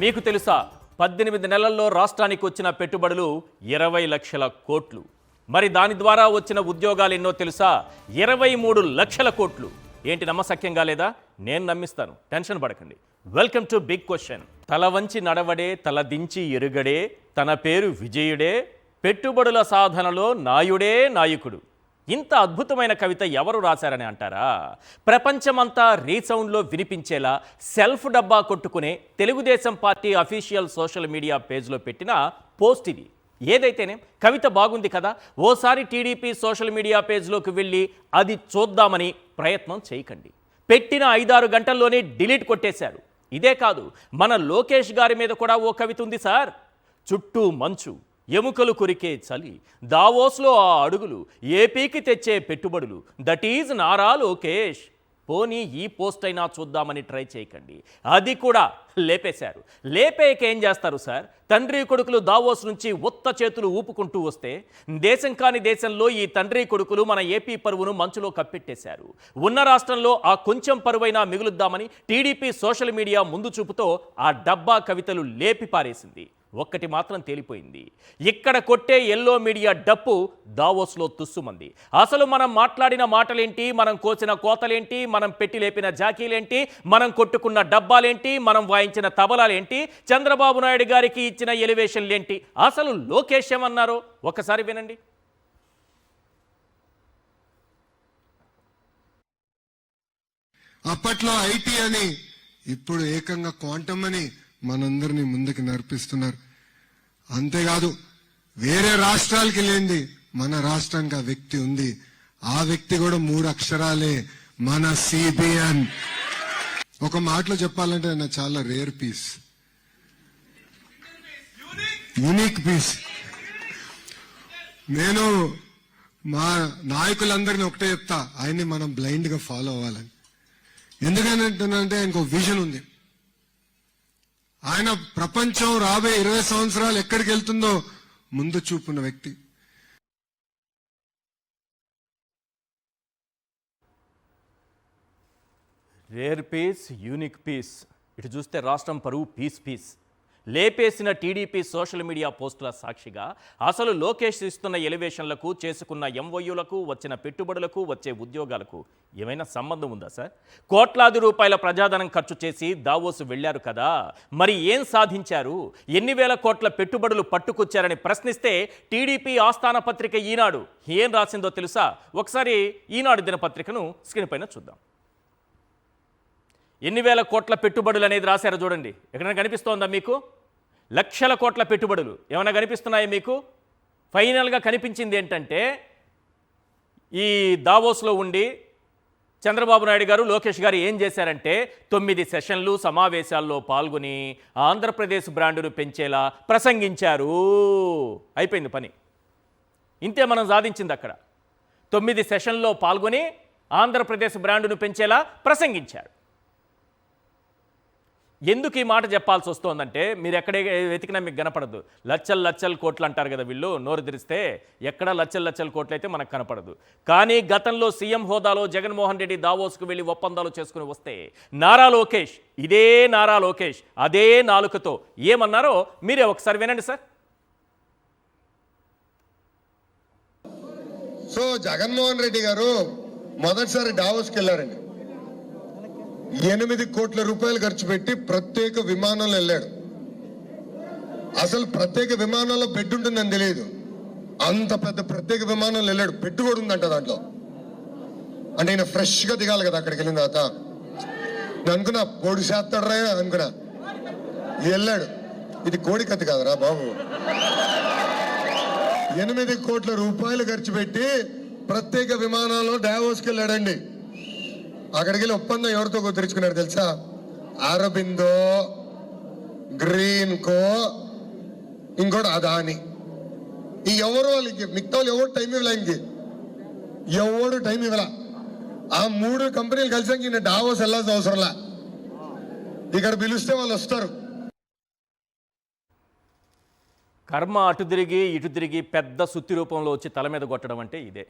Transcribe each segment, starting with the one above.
మీకు తెలుసా 18 నెలల్లో రాష్ట్రానికి వచ్చిన పెట్టుబడులు 20 లక్షల కోట్లు. మరి దాని ద్వారా వచ్చిన ఉద్యోగాలు ఎన్నో తెలుసా? 23 లక్షల కోట్లు. ఏంటి నమ్మశక్యంగా లేదా? నేను నమ్మిస్తాను, టెన్షన్ పడకండి. Welcome to big question. తల వంచి నడవడే, తల దించి ఎరుగడే, తన పేరు విజయుడే, పెట్టుబడుల సాధనలో నాయుడే నాయకుడు. ఇంత అద్భుతమైన కవిత ఎవరు రాశారని అంటారా? ప్రపంచమంతా రీసౌండ్లో వినిపించేలా సెల్ఫ్ డబ్బా కొట్టుకునే Telugu Desam party official social media పేజ్లో పెట్టిన పోస్ట్ ఇది. ఏదైతేనే కవిత బాగుంది కదా, ఓసారి టీడీపీ సోషల్ మీడియా పేజ్లోకి వెళ్ళి అది చూద్దామని ప్రయత్నం చేయకండి. పెట్టిన 5-6 గంటల్లోనే డిలీట్ కొట్టేశారు. ఇదే కాదు, మన లోకేష్ గారి మీద కూడా ఓ కవిత ఉంది సార్. చుట్టూ మంచు, ఎముకలు కొరికే చలి, దావోస్లో ఆ అడుగులు, ఏపీకి తెచ్చే పెట్టుబడులు, దట్ ఈజ్ నారా లోకేష్. పోనీ ఈ పోస్ట్ అయినా చూద్దామని ట్రై చేయకండి, అది కూడా లేపేశారు. లేపేయక ఏం చేస్తారు సార్? తండ్రి కొడుకులు దావోస్ నుంచి ఉత్త చేతులు ఊపుకుంటూ వస్తే దేశం కాని దేశంలో ఈ తండ్రి కొడుకులు మన ఏపీ పరువును మంచులో కప్పెట్టేశారు. ఉన్న రాష్ట్రంలో ఆ కొంచెం పరువైనా మిగులుద్దామని టీడీపీ సోషల్ మీడియా ముందు చూపుతో ఆ డబ్బా కవితలు లేపి పారేసింది. ఒక్కటి మాత్రం తేలిపోయింది, ఇక్కడ కొట్టే ఎల్లో మీడియా డప్పు దావోస్లో తుస్సుమంది. అసలు మనం మాట్లాడిన మాటలేంటి, మనం కోసిన కోతలేంటి, మనం పెట్టి లేపిన జాకీలేంటి, మనం కొట్టుకున్న డబ్బాలేంటి, మనం వాయించిన తబలాలేంటి, చంద్రబాబు నాయుడు గారికి ఇచ్చిన ఎలివేషన్లేంటి, అసలు లోకేష్ ఏమన్నారో ఒకసారి వినండి. అప్పట్లో ఐటీ అని, ఇప్పుడు ఏకంగా క్వాంటమ్ అని మనందరినీ ముందుకు నడిపిస్తున్నారు. అంతేకాదు, వేరే రాష్ట్రాలకి లేనిది మన రాష్ట్రానికి ఆ వ్యక్తి ఉంది. ఆ వ్యక్తి కూడా 3 అక్షరాలే, మన సిబిఎన్. ఒక మాటలో చెప్పాలంటే ఆయన చాలా రేర్ పీస్, యూనిక్ పీస్. నేను మా నాయకులందరినీ ఒకటే చెప్తా, ఆయన్ని మనం బ్లైండ్ గా ఫాలో అవ్వాలని. ఎందుకంటే ఆయనకు విజన్ ఉంది. ఆయన ప్రపంచం రాబోయే 20 సంవత్సరాలు ఎక్కడికి వెళ్తుందో ముందు చూపున్న వ్యక్తి. Rare piece, unique piece. ఇటు చూస్తే రాష్ట్రం పరువు పీస్ పీస్. లేపేసిన టీడీపీ సోషల్ మీడియా పోస్టుల సాక్షిగా అసలు లోకేష్ ఇస్తున్న ఎలివేషన్లకు, చేసుకున్న ఎంఓయూలకు, వచ్చిన పెట్టుబడులకు, వచ్చే ఉద్యోగాలకు ఏమైనా సంబంధం ఉందా సార్? కోట్లాది రూపాయల ప్రజాధనం ఖర్చు చేసి దావోసు వెళ్ళారు కదా, మరి ఏం సాధించారు? ఎన్ని వేల కోట్ల పెట్టుబడులు పట్టుకొచ్చారని ప్రశ్నిస్తే టీడీపీ ఆస్థాన పత్రిక ఈనాడు ఏం రాసిందో తెలుసా? ఒకసారి ఈనాడు దినపత్రికను స్క్రీన్ పైన చూద్దాం. ఎన్ని వేల కోట్ల పెట్టుబడులు అనేది రాశారో చూడండి. ఎక్కడైనా కనిపిస్తోందా మీకు? లక్షల కోట్ల పెట్టుబడులు ఏమైనా కనిపిస్తున్నాయా మీకు? ఫైనల్గా కనిపించింది ఏంటంటే, ఈ దావోస్లో ఉండి చంద్రబాబు నాయుడు గారు, లోకేష్ గారు ఏం చేశారంటే 9 సెషన్లు, సమావేశాల్లో పాల్గొని ఆంధ్రప్రదేశ్ బ్రాండును పెంచేలా ప్రసంగించారు. అయిపోయింది పని. ఇంతే మనం సాధించింది అక్కడ. 9 సెషన్లో పాల్గొని ఆంధ్రప్రదేశ్ బ్రాండును పెంచేలా ప్రసంగించారు. ఎందుకు ఈ మాట చెప్పాల్సి వస్తోందంటే, మీరు ఎక్కడే వెతికినా మీకు కనపడదు. లచ్చల కోట్లు అంటారు కదా వీళ్ళు, నోరు తెరిస్తే ఎక్కడ లచ్చల కోట్లు అయితే మనకు కనపడదు. కానీ గతంలో సీఎం హోదాలో జగన్మోహన్ రెడ్డి దావోస్కు వెళ్ళి ఒప్పందాలు చేసుకుని వస్తే నారా లోకేష్, ఇదే నారా లోకేష్ అదే నాలుకతో ఏమన్నారో మీరే ఒకసారి వినండి సార్. సో జగన్మోహన్ రెడ్డి గారు మొదటిసారి దావోస్కి వెళ్ళారండి. 8 కోట్ల రూపాయలు ఖర్చు పెట్టి ప్రత్యేక విమానంలో వెళ్ళాడు. అసలు ప్రత్యేక విమానంలో బెడ్ ఉంటుందని తెలియదు. అంత పెద్ద ప్రత్యేక విమానంలో వెళ్ళాడు. పెట్టు కూడా ఉందంట దాంట్లో. అంటే ఆయన ఫ్రెష్ గా దిగాలి కదా అక్కడికి వెళ్ళిన తర్వాత. నేను అనుకున్నా పొడి చేస్తాడు రా అనుకున్నా. వెళ్ళాడు. ఇది కోడి కత్తి కాదురా బాబు. 8 కోట్ల రూపాయలు ఖర్చు పెట్టి ప్రత్యేక విమానంలో డావోస్కి వెళ్ళాడండి. అక్కడికి వెళ్ళి ఒప్పందం ఎవరితో కుదుర్చుకున్నాడు తెలుసా? అరబిందో, గ్రీన్ కో, ఇంకోటి అదాని. ఈ ఎవరు వాళ్ళకి మిగతా వాళ్ళు ఎవరు టైం ఇవ్వలే, ఇంకి ఎవడు టైం ఇవ్వాల. ఆ 3 కంపెనీలు కలిసాక ఈయన డావోస్ వెళ్ళాల్సిన అవసరంలా. ఇక్కడ పిలిస్తే వాళ్ళు వస్తారు. కర్మ అటు తిరిగి ఇటు తిరిగి పెద్ద సుత్తి రూపంలో వచ్చి తల మీద కొట్టడం అంటే ఇదే.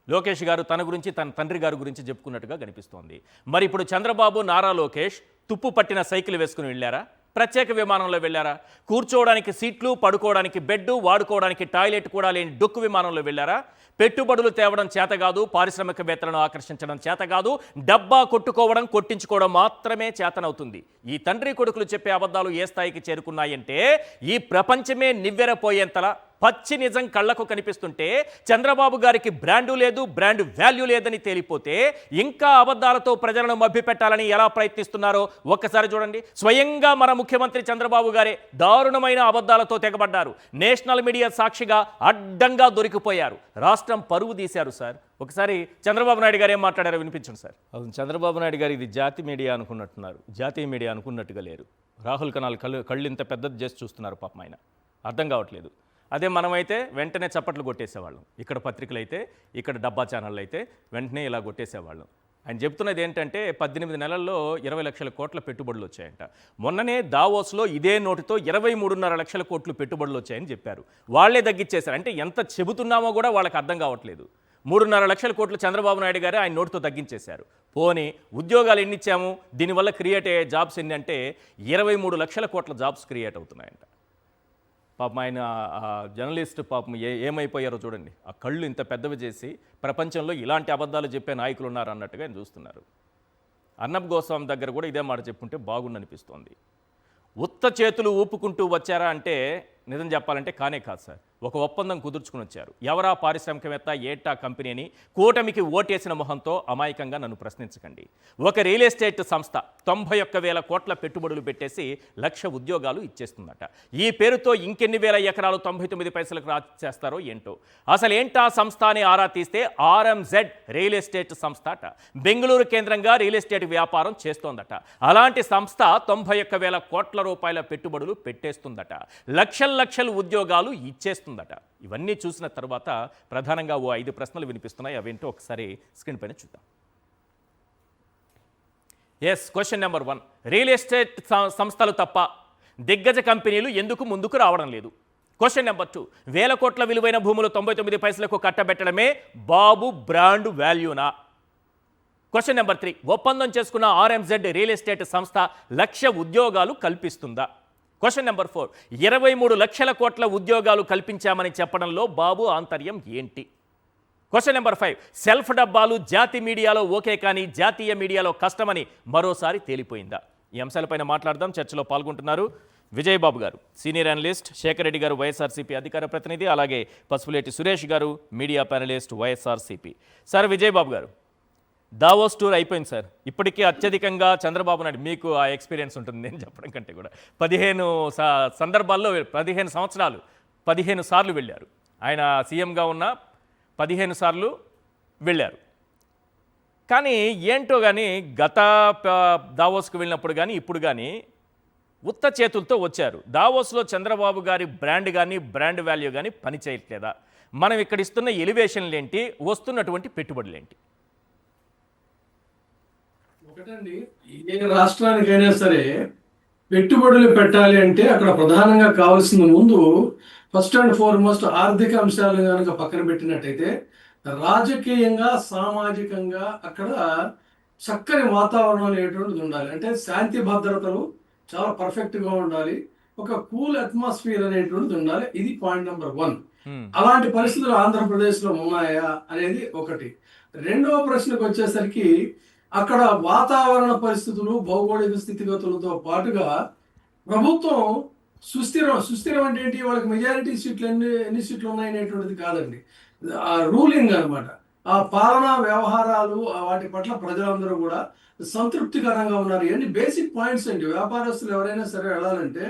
లోకేష్ గారు తన గురించి, తన తండ్రి గారి గురించి చెప్పుకున్నట్టుగా కనిపిస్తోంది. మరి ఇప్పుడు చంద్రబాబు, నారా లోకేష్ తుప్పు పట్టిన సైకిల్ వేసుకుని వెళ్ళారా? ప్రత్యేక విమానంలో వెళ్ళారా? కూర్చోవడానికి సీట్లు, పడుకోవడానికి బెడ్, వాడుకోవడానికి టాయిలెట్ కూడా లేని డొక్కు విమానంలో వెళ్ళారా? పెట్టుబడులు తేవడం చేత కాదు, పారిశ్రామికవేత్తలను ఆకర్షించడం చేత కాదు, డబ్బా కొట్టుకోవడం, కొట్టించుకోవడం మాత్రమే చేతనవుతుంది. ఈ తండ్రి కొడుకులు చెప్పే అబద్ధాలు ఏ స్థాయికి చేరుకున్నాయంటే ఈ ప్రపంచమే నివ్వెరపోయేంతలా పచ్చి నిజం కళ్లకు కనిపిస్తుంటే చంద్రబాబు గారికి బ్రాండు లేదు, బ్రాండ్ వాల్యూ లేదని తేలిపోతే ఇంకా అబద్ధాలతో ప్రజలను మభ్యపెట్టాలని ఎలా ప్రయత్నిస్తున్నారో ఒక్కసారి చూడండి. స్వయంగా మన ముఖ్యమంత్రి చంద్రబాబు గారే దారుణమైన అబద్ధాలతో తెగబడ్డారు. నేషనల్ మీడియా సాక్షిగా అడ్డంగా దొరికిపోయారు. రాష్ట్రం పరువు తీశారు సార్. ఒకసారి చంద్రబాబు నాయుడు గారు ఏం మాట్లాడారో వినిపించండి సార్. అవును, చంద్రబాబు నాయుడు గారు ఇది జాతి మీడియా అనుకున్నట్టున్నారు, జాతీయ మీడియా అనుకున్నట్టుగా లేరు. రాహుల్ కనాల్ కళ్ళు ఇంత పెద్దది చేసి చూస్తున్నారు పాపం ఆయన, అర్థం కావట్లేదు. అదే మనమైతే వెంటనే చప్పట్లు కొట్టేసేవాళ్ళం. ఇక్కడ పత్రికలు అయితే, ఇక్కడ డబ్బా ఛానళ్ళు అయితే వెంటనే ఇలా కొట్టేసేవాళ్ళం. ఆయన చెప్తున్నది ఏంటంటే 18 నెలల్లో 20 లక్షల కోట్ల పెట్టుబడులు వచ్చాయంట. మొన్ననే దావోస్లో ఇదే నోటితో 23.5 లక్షల కోట్లు పెట్టుబడులు వచ్చాయని చెప్పారు. వాళ్లే తగ్గించేశారు. అంటే ఎంత చెబుతున్నామో కూడా వాళ్ళకి అర్థం కావట్లేదు. 3.5 లక్షల కోట్లు చంద్రబాబు నాయుడు గారే ఆయన నోటితో తగ్గించేశారు. పోనీ ఉద్యోగాలు ఎన్ని ఇచ్చాము, దీనివల్ల క్రియేట్ అయ్యే జాబ్స్ ఎన్ని అంటే 23 లక్షల కోట్ల జాబ్స్ క్రియేట్ అవుతున్నాయంట. పాపం ఆయన జర్నలిస్ట్ పాపం ఏమైపోయారో చూడండి. ఆ కళ్ళు ఇంత పెద్దవి చేసి ప్రపంచంలో ఇలాంటి అబద్ధాలు చెప్పే నాయకులు ఉన్నారు అన్నట్టుగా ఆయన చూస్తున్నారు. అర్నబ్ గోస్వామి దగ్గర కూడా ఇదే మాట చెప్పుంటే బాగుండనిపిస్తోంది. ఉత్త చేతులు ఊపుకుంటూ వచ్చారా అంటే నిజం చెప్పాలంటే కానే కాదు సార్. ఒక ఒప్పందం కుదుర్చుకుని వచ్చారు. ఎవరా పారిశ్రామికవేత్త, ఏటా కంపెనీ అని కూటమికి ఓటేసిన మొహంతో అమాయకంగా నన్ను ప్రశ్నించకండి. ఒక రియల్ ఎస్టేట్ సంస్థ 91,000 కోట్ల పెట్టుబడులు పెట్టేసి 1,00,000 ఉద్యోగాలు ఇచ్చేస్తుందట. ఈ పేరుతో ఇంకెన్ని వేల ఎకరాలు 99 పైసలకు రాసేస్తారో ఏంటో. అసలు ఏంటా సంస్థ అని ఆరా తీస్తే RMZ రియల్ ఎస్టేట్ సంస్థ అట. బెంగళూరు కేంద్రంగా రియల్ ఎస్టేట్ వ్యాపారం చేస్తోందట. అలాంటి సంస్థ 91,000 కోట్ల రూపాయల పెట్టుబడులు పెట్టేస్తుందట. లక్షల ఉద్యోగాలు ఇచ్చేస్తుందట. ఇవన్నీ చూసిన తర్వాత ప్రధానంగా ఓ 5 ప్రశ్నలు వినిపిస్తున్నాయి. అవేంటో ఒకసారి స్క్రీన్ పైన చూద్దాం. క్వశ్చన్ నెంబర్ 1, రియల్ ఎస్టేట్ సంస్థలు తప్ప దిగ్గజ కంపెనీలు ఎందుకు ముందుకు రావడం లేదు? క్వశ్చన్ నెంబర్ 2, 1,000 కోట్ల విలువైన భూములు 99 పైసలకు కట్టబెట్టడమే బాబు బ్రాండ్ వాల్యూనా? క్వశ్చన్ నెంబర్ 3, ఒప్పందం చేసుకున్న RMZ రియల్ ఎస్టేట్ సంస్థ 1,00,000 ఉద్యోగాలు కల్పిస్తుందా? క్వశ్చన్ నెంబర్ 4, 23 లక్షల కోట్ల ఉద్యోగాలు కల్పించామని చెప్పడంలో బాబు ఆంతర్యం ఏంటి? క్వశ్చన్ నెంబర్ 5, సెల్ఫ్ డబ్బాలు జాతి మీడియాలో ఓకే కానీ జాతీయ మీడియాలో కష్టమని మరోసారి తేలిపోయిందా? ఈ అంశాలపైన మాట్లాడదాం. చర్చలో పాల్గొంటున్నారు విజయబాబు గారు, సీనియర్ అనలిస్ట్, శేఖర్ రెడ్డి గారు, వైఎస్ఆర్సీపీ అధికార ప్రతినిధి, అలాగే పసుపులేటి సురేష్ గారు, media panellist, YSRCP. Sir Vijaya Babu గారు, దావోస్ టూర్ అయిపోయింది సార్. ఇప్పటికీ అత్యధికంగా చంద్రబాబు నాయుడు, మీకు ఆ ఎక్స్పీరియన్స్ ఉంటుంది నేను చెప్పడం కంటే కూడా, 15 సందర్భాల్లో 15 సంవత్సరాలు 15 సార్లు వెళ్ళారు. ఆయన సీఎంగా ఉన్న 15 సార్లు వెళ్ళారు. కానీ ఏంటో కానీ గత దావోస్కి వెళ్ళినప్పుడు కానీ ఇప్పుడు కానీ ఉత్త చేతులతో వచ్చారు. దావోస్లో చంద్రబాబు గారి బ్రాండ్ కానీ బ్రాండ్ వాల్యూ కానీ పని చేయట్లేదా? మనం ఇక్కడ ఇస్తున్న ఎలివేషన్లు ఏంటి, వస్తున్నటువంటి పెట్టుబడులు ఏంటి? ఒకటండి, ఏ రాష్ట్రానికైనా సరే పెట్టుబడులు పెట్టాలి అంటే అక్కడ ప్రధానంగా కావాల్సిన ముందు ఫస్ట్ అండ్ ఫార్మోస్ట్ ఆర్థిక అంశాలను కనుక పక్కన పెట్టినట్టయితే రాజకీయంగా, సామాజికంగా అక్కడ చక్కని వాతావరణం అనేటువంటిది ఉండాలి. అంటే శాంతి భద్రతలు చాలా పర్ఫెక్ట్గా ఉండాలి. ఒక కూల్ అట్మాస్ఫియర్ అనేటువంటిది ఉండాలి. ఇది పాయింట్ నెంబర్ 1. అలాంటి పరిస్థితులు ఆంధ్రప్రదేశ్లో ఉన్నాయా అనేది ఒకటి. రెండవ ప్రశ్నకు వచ్చేసరికి అక్కడ వాతావరణ పరిస్థితులు, భౌగోళిక స్థితిగతులతో పాటుగా ప్రభుత్వం సుస్థిరం అంటే ఏంటి, వాళ్ళకి మెజారిటీ సీట్లు ఎన్ని సీట్లు ఉన్నాయనేటువంటిది కాదండి, ఆ రూలింగ్ అనమాట. ఆ పాలనా వ్యవహారాలు వాటి పట్ల ప్రజలందరూ కూడా సంతృప్తికరంగా ఉన్నారు. ఇవన్నీ బేసిక్ పాయింట్స్ అండి. వ్యాపారస్తులు ఎవరైనా సరే వెళ్ళాలంటే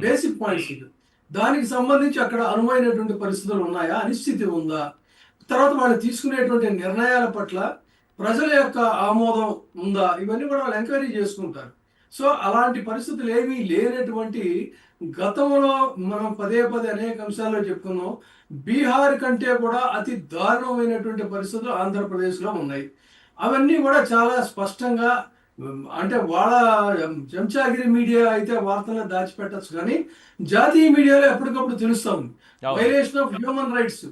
బేసిక్ పాయింట్స్ ఇది. దానికి సంబంధించి అక్కడ అనువైనటువంటి పరిస్థితులు ఉన్నాయా, అనిశ్చితి ఉందా, తర్వాత వాళ్ళు తీసుకునేటువంటి నిర్ణయాల పట్ల ప్రజల యొక్క ఆమోదం ఉందా, ఇవన్నీ కూడా వాళ్ళు ఎంక్వైరీ చేసుకుంటారు. సో అలాంటి పరిస్థితులు ఏమీ లేనటువంటి గతంలో మనం పదే అనేక అంశాల్లో చెప్పుకున్నాం. బీహార్ కంటే కూడా అతి దారుణమైనటువంటి పరిస్థితులు ఆంధ్రప్రదేశ్లో ఉన్నాయి. అవన్నీ కూడా చాలా స్పష్టంగా, అంటే వాళ్ళ చెంచాగిరి మీడియా అయితే వార్తల్లో దాచిపెట్టచ్చు, కానీ జాతీయ మీడియాలో ఎప్పటికప్పుడు తెలుస్తాం. Violation of human rights,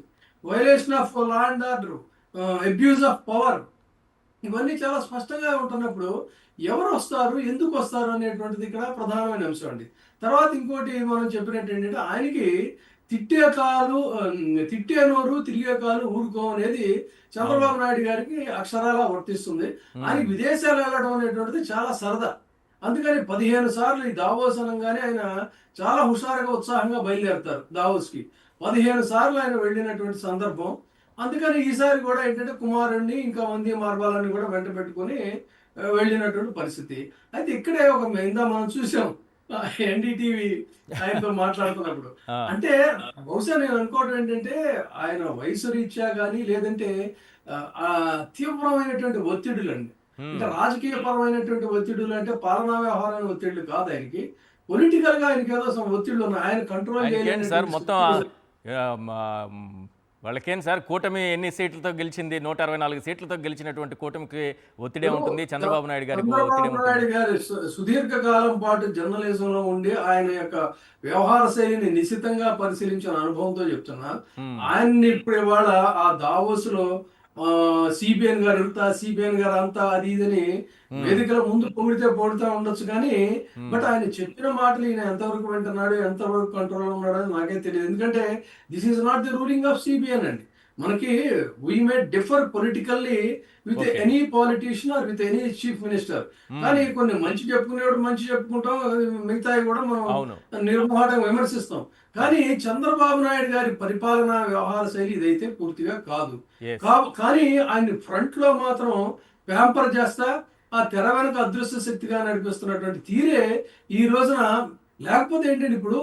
violation of law and order, abuse of power, ఇవన్నీ చాలా స్పష్టంగా ఉంటున్నప్పుడు ఎవరు వస్తారు, ఎందుకు వస్తారు అనేటువంటిది ఇక్కడ ప్రధానమైన అంశం అండి. తర్వాత ఇంకోటి మనం చెప్పినట్టు ఏంటంటే ఆయనకి తిట్టే కాలు తిట్టే నోరు తిరిగే కాలు ఊరుకో అనేది అవును. చంద్రబాబు నాయుడు గారికి అక్షరాల వర్తిస్తుంది. ఉమ్, ఆయనకి విదేశాలు వెళ్ళడం అనేటువంటిది చాలా సరదా. అందుకని 15 సార్లు ఈ దావోస్ అనంగానే ఆయన చాలా హుషారుగా ఉత్సాహంగా బయలుదేరుతారు దావోస్కి. 15 సార్లు ఆయన వెళ్ళినటువంటి సందర్భం. అందుకని ఈసారి కూడా ఏంటంటే కుమారుణ్ణి ఇంకా వందే మార్గాలని కూడా వెంట పెట్టుకొని వెళ్ళినటువంటి పరిస్థితి. అయితే ఇక్కడే ఒక ఇందా మనం చూసాం ఎన్డీటీవీ ఆయనతో మాట్లాడుతున్నప్పుడు. ఆ, అంటే బహుశా నేను అనుకోవడం ఏంటంటే ఆయన వయసు రీత్యా కానీ లేదంటే ఆ తీవ్రమైనటువంటి ఒత్తిడులండి. ఉమ్. ఇంకా రాజకీయ పరమైనటువంటి ఒత్తిడులు అంటే పాలనా వ్యవహారాల ఒత్తిళ్లు కాదు ఆయనకి. పొలిటికల్ గా ఆయనకి ఏదో ఒత్తిళ్లు ఉన్నాయి. ఆయన కంట్రోల్ ఆయనకేంటి సార్ చేయలేనటువంటి మొత్తం స్థితిలో వాళ్ళకేంటి సార్ కూటమి ఎన్ని సీట్లతో గెలిచింది? 164 సీట్లతో గెలిచినటువంటి కూటమికి ఒత్తిడే ఇప్పుడు ఉంటుంది, చంద్రబాబు నాయుడు గారికి ఒత్తిడే చంద్రబాబు ఉంటుంది. నాయుడు గారు సుదీర్ఘకాలం పాటు జర్నలిజంలో ఉండి ఆయన యొక్క వ్యవహార శైలిని నిశితంగా పరిశీలించిన అనుభవంతో చెప్తున్నా. ఉమ్, ఆయన్ని ఇప్పుడు ఇవాళ ఆ దావోస్ లో సిబిఎన్ గారు ఇంత, సిబిఎన్ గారు అంత, అది ఇదని వేదికల ముందు పొగిడితే పొగుడుతూ ఉండొచ్చు కానీ బట్ ఆయన చెప్పిన మాటలు ఈయన ఎంతవరకు వింటున్నాడు, ఎంతవరకు కంట్రోల్ ఉన్నాడు అని నాకే తెలియదు. ఎందుకంటే this is not the ruling of CBN అండి. మనకి we may differ politically with okay. Any politician or with any chief minister. కానీ కొన్ని మంచి చెప్పుకునేవాడు మంచి చెప్పుకుంటాం, మిగతాయి కూడా మనం అవును. నిర్మోహటంగా విమర్శిస్తాం. కానీ చంద్రబాబు నాయుడు గారి పరిపాలనా వ్యవహార శైలి ఇదైతే పూర్తిగా కాదు. Yes. కానీ ఆయన ఫ్రంట్ లో మాత్రం ప్యాంపర్ చేస్తా ఆ తెర వెనక అదృశ్య శక్తిగా నడిపిస్తున్నటువంటి తీరే ఈ రోజున. లేకపోతే ఏంటంటే ఇప్పుడు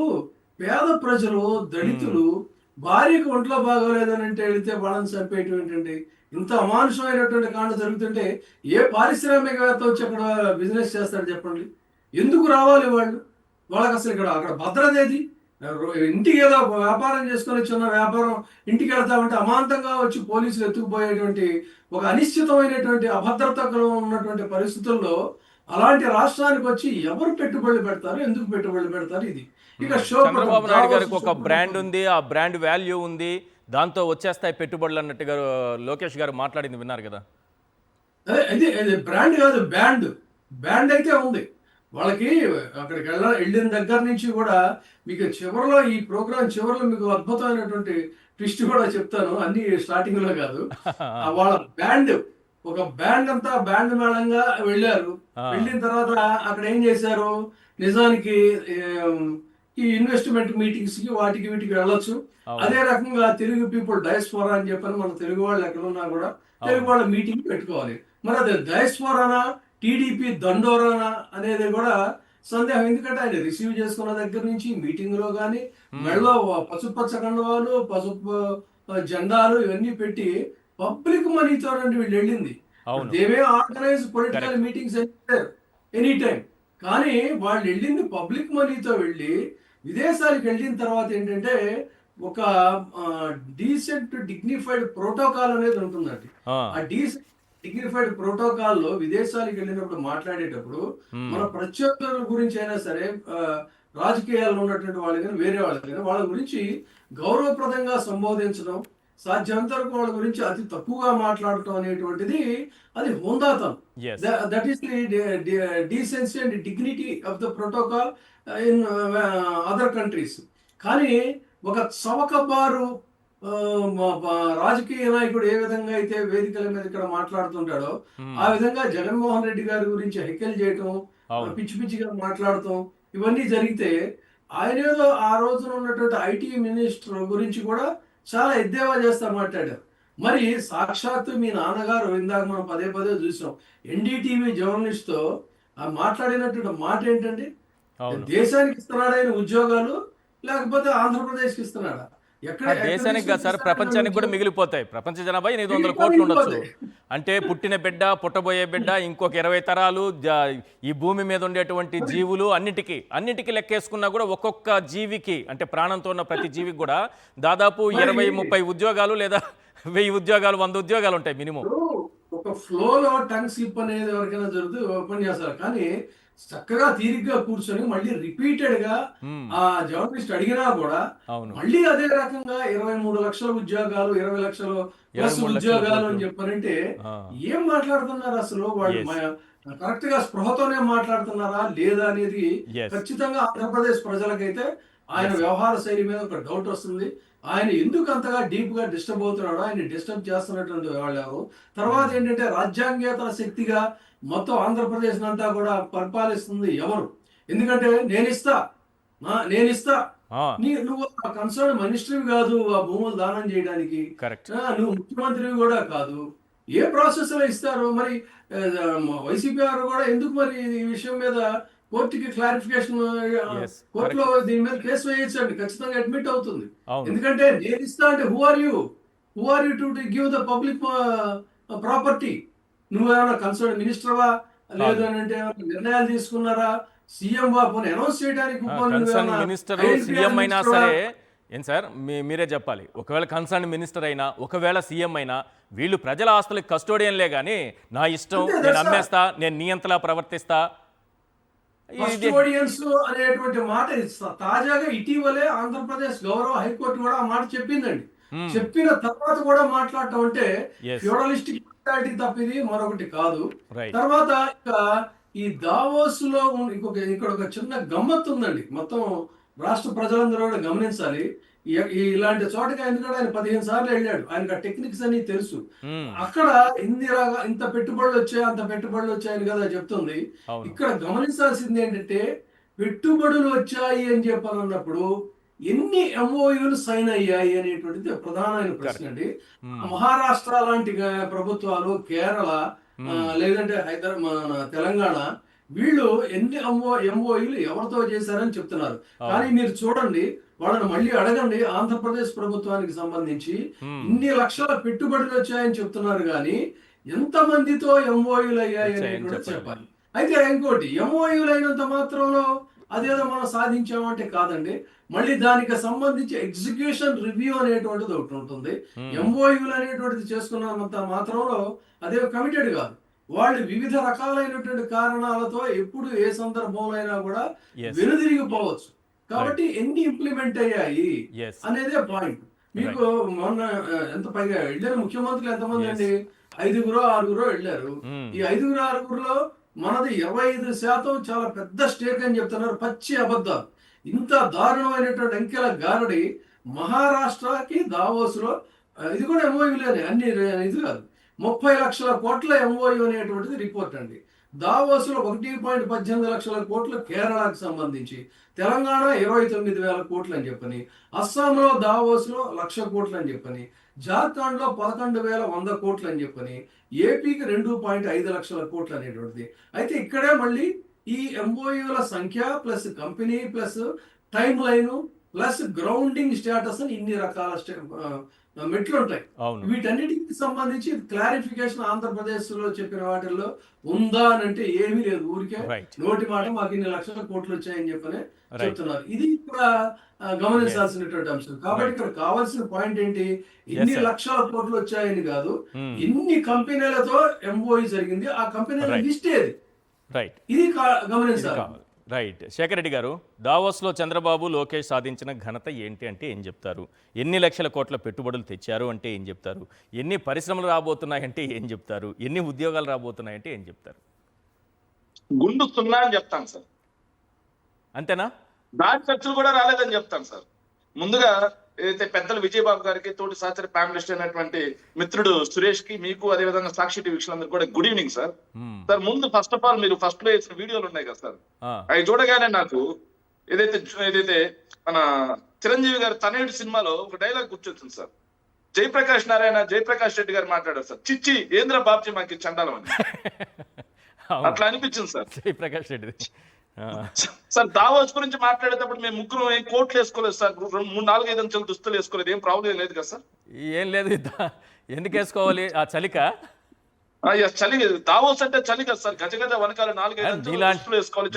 పేద ప్రజలు, దళితులు భార్యకు ఒంట్లో బాగోలేదని అంటే వెళితే వాళ్ళని చంపేయటం ఏంటండి? ఇంత అమానుషమైనటువంటి కాండ జరుగుతుంటే ఏ పారిశ్రామికవేత్త వచ్చి అక్కడ బిజినెస్ చేస్తాడు చెప్పండి? ఎందుకు రావాలి వాళ్ళు? వాళ్ళకి అసలు అక్కడ భద్రత ఏది? ఇంటికి ఏదో వ్యాపారం చేసుకొని చిన్న వ్యాపారం ఇంటికి వెళ్తామంటే అమాంతంగా వచ్చి పోలీసులు ఎత్తుకుపోయేటువంటి ఒక అనిశ్చితమైనటువంటి అభద్రతలో ఉన్నటువంటి పరిస్థితుల్లో అలాంటి రాష్ట్రానికి వచ్చి ఎవరు పెట్టుబడులు పెడతారు, ఎందుకు పెట్టుబడులు పెడతారు? ఇది ఇక షో చంద్రబాబు నాయుడు గారికి ఒక బ్రాండ్ ఉంది, ఆ బ్రాండ్ వాల్యూ ఉంది, దాంతో వచ్చేస్తాయి పెట్టుబడులు అన్నట్టుగా లోకేష్ గారు మాట్లాడింది విన్నారు కదా. అదే బ్రాండ్ కాదు, బ్యాండ్. బ్యాండ్ అయితే ఉంది వాళ్ళకి. అక్కడికి వెళ్ళిన దగ్గర నుంచి కూడా మీకు చివరిలో ఈ ప్రోగ్రామ్ చివరిలో మీకు అద్భుతమైనటువంటి ట్విస్ట్ కూడా చెప్తాను, అన్ని స్టార్టింగ్ లో కాదు. వాళ్ళ బ్యాండ్, ఒక బ్యాండ్ అంతా బ్యాండ్ మేళంగా వెళ్ళారు. వెళ్ళిన తర్వాత అక్కడ ఏం చేశారు, నిజానికి ఈ ఇన్వెస్ట్మెంట్ మీటింగ్స్ కి వాటికి వీటికి వెళ్ళొచ్చు. అదే రకంగా తెలుగు పీపుల్ డయాస్పోరా అని చెప్పని మన తెలుగు వాళ్ళు ఎక్కడున్నా కూడా తెలుగు వాళ్ళ మీటింగ్ పెట్టుకోవాలి. మరి అది డయాస్పోరానా టీడీపీ దండోరానా అనేది కూడా సందేహం. ఎందుకంటే ఆయన రిసీవ్ చేసుకున్న దగ్గర నుంచి మీటింగ్ లో కానీ మెడలో పసుపచ్చ కండువాలు, పసుపు జెండాలు ఇవన్నీ పెట్టి పబ్లిక్ మనీతో వీళ్ళు వెళ్ళింది. They organise political meetings any time. కానీ వాళ్ళు వెళ్ళింది పబ్లిక్ మనీతో వెళ్ళి విదేశాలకు వెళ్ళిన తర్వాత ఏంటంటే ఒక డీసెంట్ డిగ్నిఫైడ్ ప్రోటోకాల్ అనేది ఉంటుందండి. ఆ డీసెంట్ డిగ్నిఫైడ్ ప్రోటోకాల్లో విదేశాలకు వెళ్ళినప్పుడు మాట్లాడేటప్పుడు మన ప్రత్యర్థుల గురించి అయినా సరే, రాజకీయాల్లో ఉన్నటువంటి వాళ్ళు కానీ వేరే వాళ్ళు కానీ వాళ్ళ గురించి గౌరవప్రదంగా సంబోధించడం, సాధ్యమంత వరకు వాళ్ళ గురించి అతి తక్కువగా మాట్లాడటం అనేటువంటిది అది హోందాతనం. That is the decency and dignity of the protocol in other countries. కానీ ఒక చవకబారు రాజకీయ నాయకుడు ఏ విధంగా అయితే వేదికల మీద ఇక్కడ మాట్లాడుతుంటాడో ఆ విధంగా జగన్మోహన్ రెడ్డి గారి గురించి హెక్కలు చేయటం, పిచ్చి పిచ్చిగా మాట్లాడటం ఇవన్నీ జరిగితే ఆయన ఏదో ఆ రోజున ఉన్నటువంటి ఐటీ మినిస్టర్ గురించి కూడా చాలా ఎద్దేవా చేస్తా మాట్లాడారు. మరి సాక్షాత్తు మీ నాన్నగారు ఇందాక మనం పదే పదే చూసాం ఎన్డీటీవీ జర్నలిస్ట్ తో మాట్లాడినటువంటి మాట ఏంటండి? దేశానికి ఇస్తున్నాడు ఆయన ఉద్యోగాలు, లేకపోతే ఆంధ్రప్రదేశ్కి ఇస్తున్నాడా? దేశానికి కాదు సార్, ప్రపంచానికి కూడా మిగిలిపోతాయి. ప్రపంచ జనాభా 800 కోట్లు ఉండొచ్చు. అంటే పుట్టిన బిడ్డ, పుట్టబోయే బిడ్డ, ఇంకొక 20 తరాలు, ఈ భూమి మీద ఉండేటువంటి జీవులు అన్నిటికీ లెక్కేసుకున్నా కూడా ఒక్కొక్క జీవికి, అంటే ప్రాణంతో ఉన్న ప్రతి జీవికి కూడా దాదాపు 20-30 ఉద్యోగాలు లేదా 1000 ఉద్యోగాలు, 100 ఉద్యోగాలు ఉంటాయి మినిమం. ఒక ఫ్లోలో టంగ్ స్లిప్ అనేది ఎవరికైనా జరుగుతుంది ఓపెన్ చేస్తారు. కానీ చక్కగా తీరిగ్గా కూర్చొని మళ్ళీ రిపీటెడ్ గా మ్మ్. ఆ జర్నలిస్ట్ అడిగినా కూడా అవును. మళ్ళీ అదే రకంగా 23 లక్షల ఉద్యోగాలు, 20 లక్షల ప్లస్ 23 లక్షల ఉద్యోగాలు కోట్లు. అని చెప్పారంటే ఆ, ఏం మాట్లాడుతున్నారు అసలు వాళ్ళు? ఎస్ కరెక్ట్ గా స్పృహతోనే మాట్లాడుతున్నారా లేదా అనేది ఎస్ ఖచ్చితంగా ఆంధ్రప్రదేశ్ ప్రజలకైతే ఆయన ఎస్ వ్యవహార శైలి మీద ఒక డౌట్ వస్తుంది. ఆయన ఎందుకు అంతగా డీప్ గా డిస్టర్బ్ అవుతున్నాడో, ఆయన డిస్టర్బ్ చేస్తున్నటువంటి వాళ్ళు ఎవరు? తర్వాత ఏంటంటే రాజ్యాంగేతర శక్తిగా మొత్తం ఆంధ్రప్రదేశ్ అంతా కూడా పరిపాలిస్తుంది ఎవరు? ఎందుకంటే నేనిస్తా నువ్వు కన్సర్న్ మినిస్ట్రీ కాదు ఆ భూములు దానం చేయడానికి. కరెక్ట్. నువ్వు ముఖ్యమంత్రివి కూడా కాదు. ఏ ప్రాసెస్ లో ఇస్తారు మరి? వైసీపీ వారు కూడా ఎందుకు మరి ఈ విషయం మీద కోర్టుకి క్లారిఫికేషన్, ఎస్ కోర్టులో కరెక్ట్. దీని మీద కేసు వేయచ్చండి, ఖచ్చితంగా అడ్మిట్ అవుతుంది. అవును. ఎందుకంటే నేను ఇస్తా అంటే who are you to give the public property? నువ్వేమైనా కన్సర్న్ మినిస్టర్వా, లేదు అని అంటే ఏమైనా నిర్ణయాలు తీసుకున్నారా? సీఎం వా? పోనీ అనౌన్స్ చేయడానికి కన్సర్న్ మినిస్టర్ సీఎం అయినా సరే ఏం సార్ మీరే చెప్పాలి. ఒకవేళ కన్సర్న్ మినిస్టర్ అయినా, ఒకవేళ సీఎం అయినా, వీళ్ళు ప్రజల ఆస్తులకు కస్టోడియన్లే కానీ నా ఇష్టం, నేను అమ్మేస్తా, నేను నియంతలా ప్రవర్తిస్తా. కస్టోడియన్స్ అనేటువంటి మాట తాజాగా ఇటీవలే ఆంధ్రప్రదేశ్ గౌరవ హైకోర్టు కూడా ఆ మాట చెప్పిందండి. చెప్పిన తర్వాత కూడా మాట్లాడటం అంటే Yes. ఫ్యూడలిస్టిక్ మెంటాలిటీ తప్పిది మరొకటి కాదు. Right. తర్వాత ఇక ఈ దావోస్ లో ఇక్కడ ఒక చిన్న గమ్మత్తు ఉందండి. మొత్తం రాష్ట్ర ప్రజలందరూ కూడా గమనించాలి. ఇలాంటి చోటకి ఎందుకంటే ఆయన 15 సార్లు వెళ్ళాడు, ఆయనకు ఆ టెక్నిక్స్ అన్ని తెలుసు. అక్కడ ఇంత పెట్టుబడులు వచ్చాయి, అంత పెట్టుబడులు వచ్చాయని కదా చెప్తుంది. అవును. ఇక్కడ గమనించాల్సింది ఏంటంటే పెట్టుబడులు వచ్చాయి అని చెప్పాలన్నప్పుడు ఎన్ని ఎంఓయూలు సైన్ అయ్యాయి అనేటువంటిది ప్రధానమైన ప్రశ్న అండి. మహారాష్ట్ర లాంటి ప్రభుత్వాలు, కేరళ, లేదంటే మన తెలంగాణ, వీళ్ళు ఎన్ని ఎంఓయూలు ఎవరితో చేశారని చెప్తున్నారు. కానీ మీరు చూడండి, వాళ్ళని మళ్ళీ అడగండి, ఆంధ్రప్రదేశ్ ప్రభుత్వానికి సంబంధించి ఇన్ని లక్షల పెట్టుబడులు వచ్చాయని చెప్తున్నారు కానీ ఎంత మందితో ఎంఓయూలు అయ్యాయి అని కూడా చెప్పాలి. అయితే ఇంకోటి, ఎంఓయూలు అయినంత మాత్రంలో అదేదో మనం సాధించామంటే కాదండి. మళ్ళీ దానికి సంబంధించి ఎగ్జిక్యూషన్ రివ్యూ అనేటువంటిది ఒకటి ఉంటుంది. ఎంఓయూలు అనేటువంటిది చేసుకున్నంత మాత్రంలో అదే కమిటెడ్ కాదు. వాళ్ళు వివిధ రకాలైనటువంటి కారణాలతో ఎప్పుడు ఏ సందర్భంలో అయినా కూడా వెనుదిరిగిపోవచ్చు. కాబట్టి ఎన్ని ఇంప్లిమెంట్ అయ్యాయి అనేదే పాయింట్. మీకు మొన్న ఎంత పైగా వెళ్ళారు ముఖ్యమంత్రులు ఎంతమంది అండి? 5-6 వెళ్ళారు. ఈ 5-6లో మనది 25% చాలా పెద్ద స్టేక్ అని చెప్తున్నారు. పచ్చి అబద్ధాలు. ఇంత దారుణమైనటువంటి అంకెల గారడి మహారాష్ట్రకి దావోస్ లో, ఇది కూడా ఎంఓయూలేనే, అన్ని ఇది కాదు, 30 లక్షల కోట్ల ఎంఓయూ అనేటువంటిది రిపోర్ట్ అండి. దావోస్ లో 1.18 లక్షల కోట్లు కేరళకు సంబంధించి, తెలంగాణ 29,000 కోట్లు అని చెప్పని, అస్సాంలో దావోస్ లో 1,00,000 కోట్లు అని చెప్పని, జార్ఖండ్ లో 11,100 కోట్లు అని చెప్పని, ఏపీకి 2.5 లక్షల కోట్లు అనేటువంటిది. అయితే ఇక్కడే మళ్ళీ ఈ ఎంఓయూల సంఖ్య plus company plus time line plus grounding status అని ఇన్ని రకాల మెట్లు ఉంటాయి. వీటన్నిటికి సంబంధించి క్లారిఫికేషన్ ఆంధ్రప్రదేశ్ లో చెప్పిన వాటిల్లో ఉందా అని అంటే ఏమీ లేదు. ఊరికే నోటి మాట మాకు ఇన్ని లక్షల కోట్లు వచ్చాయని చెప్పనే చెప్తున్నారు. ఇది కూడా గమనించాల్సినటువంటి అంశం. కాబట్టి ఇక్కడ కావాల్సిన పాయింట్ ఏంటి? ఇన్ని లక్షల కోట్లు వచ్చాయని కాదు, ఇన్ని కంపెనీలతో ఎంఓఈ జరిగింది, ఆ కంపెనీల లిస్ట్ ఏది, ఇది గమనించాలి. రైట్. శేఖర్ రెడ్డి గారు, దావోస్లో చంద్రబాబు, లోకేష్ సాధించిన ఘనత ఏంటి అంటే ఏం చెప్తారు? ఎన్ని లక్షల కోట్ల పెట్టుబడులు తెచ్చారు అంటే ఏం చెప్తారు? ఎన్ని పరిశ్రమలు రాబోతున్నాయంటే ఏం చెప్తారు? ఎన్ని ఉద్యోగాలు రాబోతున్నాయంటే ఏం చెప్తారు? గుండు 0 అని చెప్తాను సార్. అంతేనా? దాని ఖర్చులు కూడా రాలేదని చెప్తాను సార్. ముందుగా ఏదైతే పెద్దలు విజయబాబు గారికి, తోటి సహచర ప్యానలిస్ట్ అయినటువంటి మిత్రుడు సురేష్ కి, మీకు అదే విధంగా సాక్షి టీవీ వీక్షకులందరికీ కూడా గుడ్ ఈవినింగ్ సార్. సార్ ముందు ఫస్ట్ ఆఫ్ ఆల్ మీరు ఫస్ట్ లో వేసిన వీడియోలు ఉన్నాయి కదా సార్, అవి చూడగానే నాకు ఏదైతే మన చిరంజీవి గారు తనయుడు సినిమాలో ఒక డైలాగ్ గుర్తొచ్చింది సార్. జయప్రకాష్ నారాయణ, జయప్రకాష్ రెడ్డి గారు మాట్లాడారు సార్, చిచ్చి ఏంద్ర బాబ్జీ మాకు చండాలం అని. అట్లా అనిపించింది sir Jayaprakash Reddy sir. Davos గురించి మాట్లాడేటప్పుడు మేము ముగ్గురు ఏం కోట్లు వేసుకోలేదు సార్, 3-4-5 అంచెలు దుస్తులు వేసుకోలేదు, ఏం ప్రాబ్లం లేదు కదా సార్? ఏం లేదు. ఎందుకు వేసుకోవాలి? ఆ చలిక చలి, దావోస్ అంటే చలి కదా సార్. గజగజ వనకాల 4-5 అంచెలు దుస్తులు వేసుకోవాలి.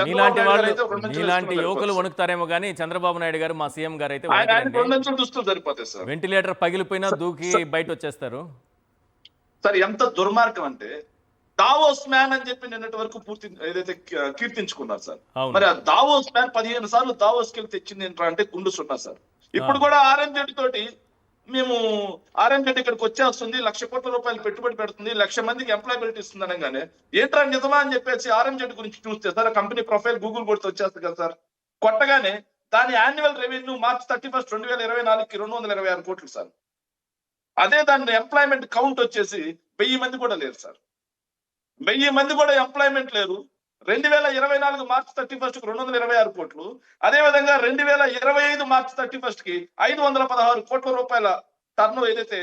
ఇలాంటి యువకులు వణుకుతారేమో కానీ చంద్రబాబు నాయుడు గారు, మా సీఎం గారు అయితే 2 అంచెలు దుస్తులు సరిపోతాయి సార్. వెంటిలేటర్ పగిలిపోయినా దూకి బయట వచ్చేస్తారు సార్. ఎంత దుర్మార్గం అంటే దావోస్ మ్యాన్ అని చెప్పి నిన్నటి వరకు పూర్తి ఏదైతే కీర్తించుకున్నారు సార్. అవును. మరి ఆ దావోస్ మ్యాన్ 15 సార్లు దావోస్కి వెళ్ళి తెచ్చింది ఏంట్రా అంటే గుండు సున్నా సార్. ఇప్పుడు కూడా ఆర్ఎంజెడ్ తోటి మేము ఆర్ఎంజెడ్ ఇక్కడికి వచ్చేస్తుంది, 1,00,000 కోట్ల రూపాయలు పెట్టుబడి పెడుతుంది, 1,00,000 మందికి ఎంప్లాయబిలిటీ ఇస్తుంది అనగానే ఏంట్రా నిజమా అని చెప్పేసి ఆర్ఎంజెడ్ గురించి చూస్తే సార్ కంపెనీ ప్రొఫైల్ గూగుల్ కొడితే వచ్చేస్తుంది కదా సార్. కొట్టగానే దాని యాన్యువల్ రెవెన్యూ March 31, 2024కి 226 కోట్లు సార్. అదే దాని ఎంప్లాయ్మెంట్ కౌంట్ వచ్చేసి 1000 మంది కూడా లేరు సార్. 1000 మంది కూడా ఎంప్లాయ్మెంట్ లేరు. 2024 March 31కి 226 కోట్లు. అదే విధంగా 2025 March 31కి 516 కోట్ల రూపాయల టర్న్ ఏదైతే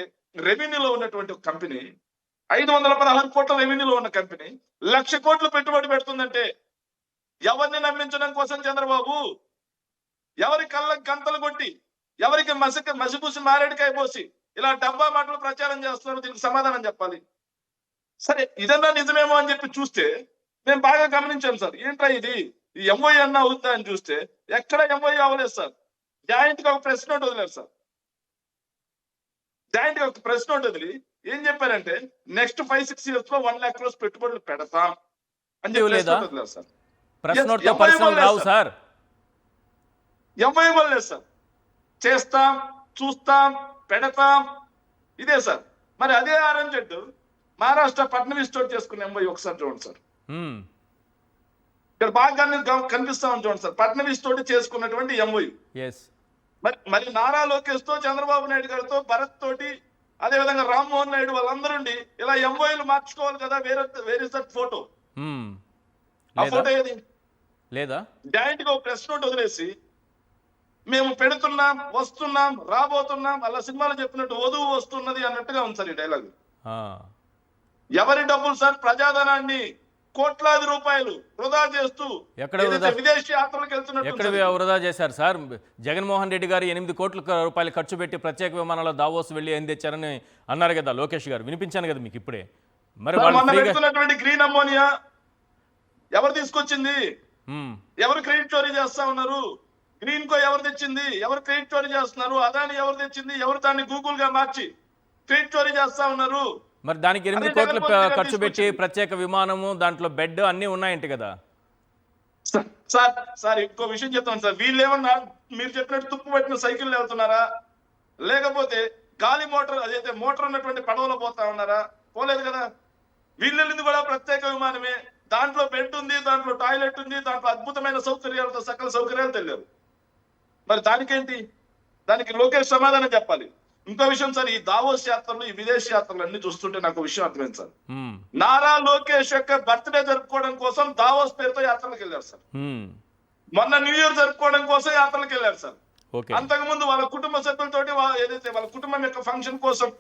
రెవెన్యూలో ఉన్నటువంటి ఒక కంపెనీ, 516 కోట్ల రెవెన్యూలో ఉన్న కంపెనీ 1,00,000 కోట్లు పెట్టుబడి పెడుతుందంటే ఎవరిని నమ్మించడం కోసం చంద్రబాబు, ఎవరి కళ్ళకి గంతలు కొట్టి, ఎవరికి మసిపూసి మారేడుకాయ పోసి ఇలా డబ్బా మాటలు ప్రచారం చేస్తున్నారు, దీనికి సమాధానం చెప్పాలి. సరే ఇదన్నా నిజమేమో అని చెప్పి చూస్తే మేము బాగా గమనించాం సార్. ఏంట్రా ఇది, ఈ ఎంఓఈ అన్న అవుతుందా అని చూస్తే ఎక్కడ ఎంఓఈ అవ్వలేదు సార్. జాయింట్ గా ఒక ప్రెస్ నోట్ వదిలేరు సార్. జాయింట్ గా ఒక ప్రెస్ నోట్ వదిలి ఏం చెప్పారంటే నెక్స్ట్ 5-6 years లో 1 lakh crores పెట్టుబడులు పెడతాం అని చెప్పి ప్రెస్ నోట్ వదిలేరు సార్. ప్రెస్ నోట్ తో పరిశ్రమలు రావు సార్. ఎంఓఈ ఇవ్వలేదు సార్. చేస్తాం, చూస్తాం, పెడతాం, ఇదే సార్. మరి అదే ఆర్ఎంజెడ్ మహారాష్ట్ర ఫడ్నవీస్ తోటి చేసుకున్న ఎంఓఈ ఒకసారి చూడండి సార్. ఇక్కడ బాగా కనిపిస్తా ఉంది చూడండి సార్, ఫడ్నవీస్ తోటి చేసుకున్నటువంటి ఎంఓఈ. మరి నారా లోకేష్ తో, చంద్రబాబు నాయుడు గారితో, భరత్ తోటి, అదే విధంగా రామ్మోహన్ నాయుడు వాళ్ళందరూ ఇలా ఎంఓఈలు మార్చుకోవాలి కదా. Where is that photo? ఆ ఫోటో ఏది లేదా? జాయింట్ గా ప్రెస్ నోట్ వదిలేసి మేము పెడుతున్నాం, వస్తున్నాం, రాబోతున్నాం, అలా సినిమాలో చెప్పినట్టు వధువు వస్తున్నది అన్నట్టుగా ఉంది సార్ ఈ డైలాగ్. ఎవరి డబ్బులు సార్? ప్రజాధనాన్ని కోట్లాది రూపాయలు వృధా చేస్తూ విదేశీ యాత్రలకు వెళ్తున్నట్టు వృధా చేశారు సార్. జగన్మోహన్ రెడ్డి గారు 8 కోట్ల రూపాయలు ఖర్చు పెట్టి ప్రత్యేక విమానంలో దావోస్ వెళ్ళి ఏం తెచ్చారని అన్నారు కదా లోకేష్ గారు, వినిపించాను కదా మీకు ఇప్పుడే. మరి పెడుతున్నటువంటి గ్రీన్ అమ్మోనియా ఎవరు తీసుకొచ్చింది? ఎవరు క్రెడిట్ చోరీ చేస్తా ఉన్నారు? గ్రీన్ కో ఎవరు తెచ్చింది? ఎవరు క్రెడిట్ చోరీ చేస్తున్నారు? అదాని ఎవరు తెచ్చింది? ఎవరు దాన్ని గూగుల్ గా మార్చి క్రెడిట్ చోరీ చేస్తా ఉన్నారు? మరి దానికి 8 కోట్లు ఖర్చు పెట్టి ప్రత్యేక విమానము, దాంట్లో బెడ్ అన్ని ఉన్నాయంట కదా సార్. ఇంకో విషయం చెప్తాను సార్, వీళ్ళు ఏమన్నా మీరు చెప్పినట్టు తుప్పు పెట్టిన సైకిల్ వెళ్తున్నారా, లేకపోతే గాలి మోటార్ అదైతే మోటార్ ఉన్నటువంటి పడవలో పోతా ఉన్నారా? పోలేదు కదా. వీళ్ళు వెళ్ళింది కూడా ప్రత్యేక విమానమే. దాంట్లో బెడ్ ఉంది, దాంట్లో టాయిలెట్ ఉంది, దాంట్లో అద్భుతమైన సౌకర్యాలతో సకల సౌకర్యాలు తెలియదు. మరి దానికేంటి? దానికి లోకేష్ సమాధానం చెప్పాలి. ఇంకో విషయం సార్, ఈ దావోస్ యాత్రలు, ఈ విదేశీ యాత్రలు అన్ని చూస్తుంటే నాకు విషయం అర్థమైంది సార్. నారా లోకేష్ యొక్క బర్త్డే జరుపుకోవడం కోసం దావోస్ పేరుతో యాత్రలకు వెళ్ళారు సార్. మొన్న న్యూ ఇయర్ జరుపుకోవడం కోసం యాత్రలకు వెళ్ళారు సార్. అంతకుముందు వాళ్ళ కుటుంబ సభ్యులతోటి ఏదైతే వాళ్ళ కుటుంబం యొక్క ఫంక్షన్ కోసం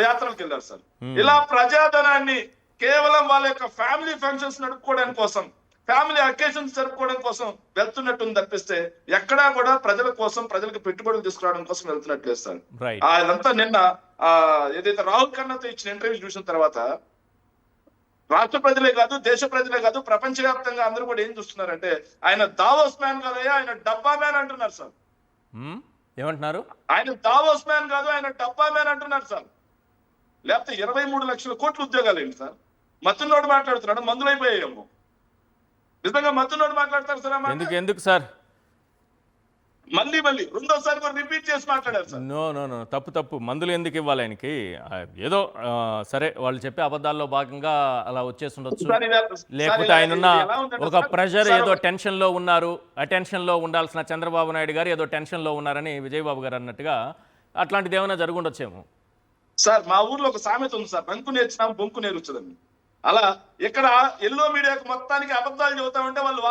యాత్రలకు వెళ్ళారు సార్. ఇలా ప్రజాధనాన్ని కేవలం వాళ్ళ యొక్క ఫ్యామిలీ ఫంక్షన్స్ నడుపుకోవడానికి కోసం, ఫ్యామిలీ అకేషన్స్ జరుపుకోవడం కోసం వెళ్తున్నట్టు తప్పిస్తే ఎక్కడా కూడా ప్రజల కోసం, ప్రజలకు పెట్టుబడులు తీసుకురావడం కోసం వెళ్తున్నట్టు లేదు సార్. అదంతా నిన్న ఏదైతే రాహుల్ ఖన్నాతో ఇచ్చిన ఇంటర్వ్యూ చూసిన తర్వాత రాష్ట్ర ప్రజలే కాదు, దేశ ప్రజలే కాదు, ప్రపంచవ్యాప్తంగా అందరూ కూడా ఏం చూస్తున్నారంటే ఆయన దావోస్ మ్యాన్ కాదయ్యా, ఆయన డబ్బా మ్యాన్ అంటున్నారు సార్. ఏమంటున్నారు? ఆయన దావోస్ మ్యాన్ కాదు, ఆయన డబ్బా మ్యాన్ అంటున్నారు సార్. లేకపోతే 23 లక్షల కోట్ల ఉద్యోగాలు ఏంటి సార్? మత్తునోడు మాట్లాడుతున్నాడు, మందులు అయిపోయాయేమో. నిజంగా మత్తునోడు మాట్లాడతారు సార్. ఎందుకు సార్? మళ్ళీ రెండోసారి కూడా రిపీట్ చేసి మాట్లాడారు సార్. నో తప్పు. మందులు ఎందుకు ఇవ్వాలి ఆయనకి? ఏదో సరే వాళ్ళు చెప్పే అబద్ధాల్లో భాగంగా అలా వచ్చేసి ఉండొచ్చు. లేకపోతే ఆయన ఒక ప్రెషర్, ఏదో టెన్షన్ లో ఉన్నారు, అటెన్షన్ లో ఉండాల్సిన చంద్రబాబు నాయుడు గారు ఏదో టెన్షన్ లో ఉన్నారని విజయబాబు గారు అన్నట్టుగా అట్లాంటిది ఏమైనా జరుగుండొచ్చేమో సార్. మా ఊర్లో ఒక సామెత ఉంది సార్, బంకు నేర్చినా బొంకు నేర్చుదని. అలా ఇక్కడ ఎల్లో మీడియాకు మొత్తానికి అబద్ధాలు చెబుతా ఉంటే వాళ్ళు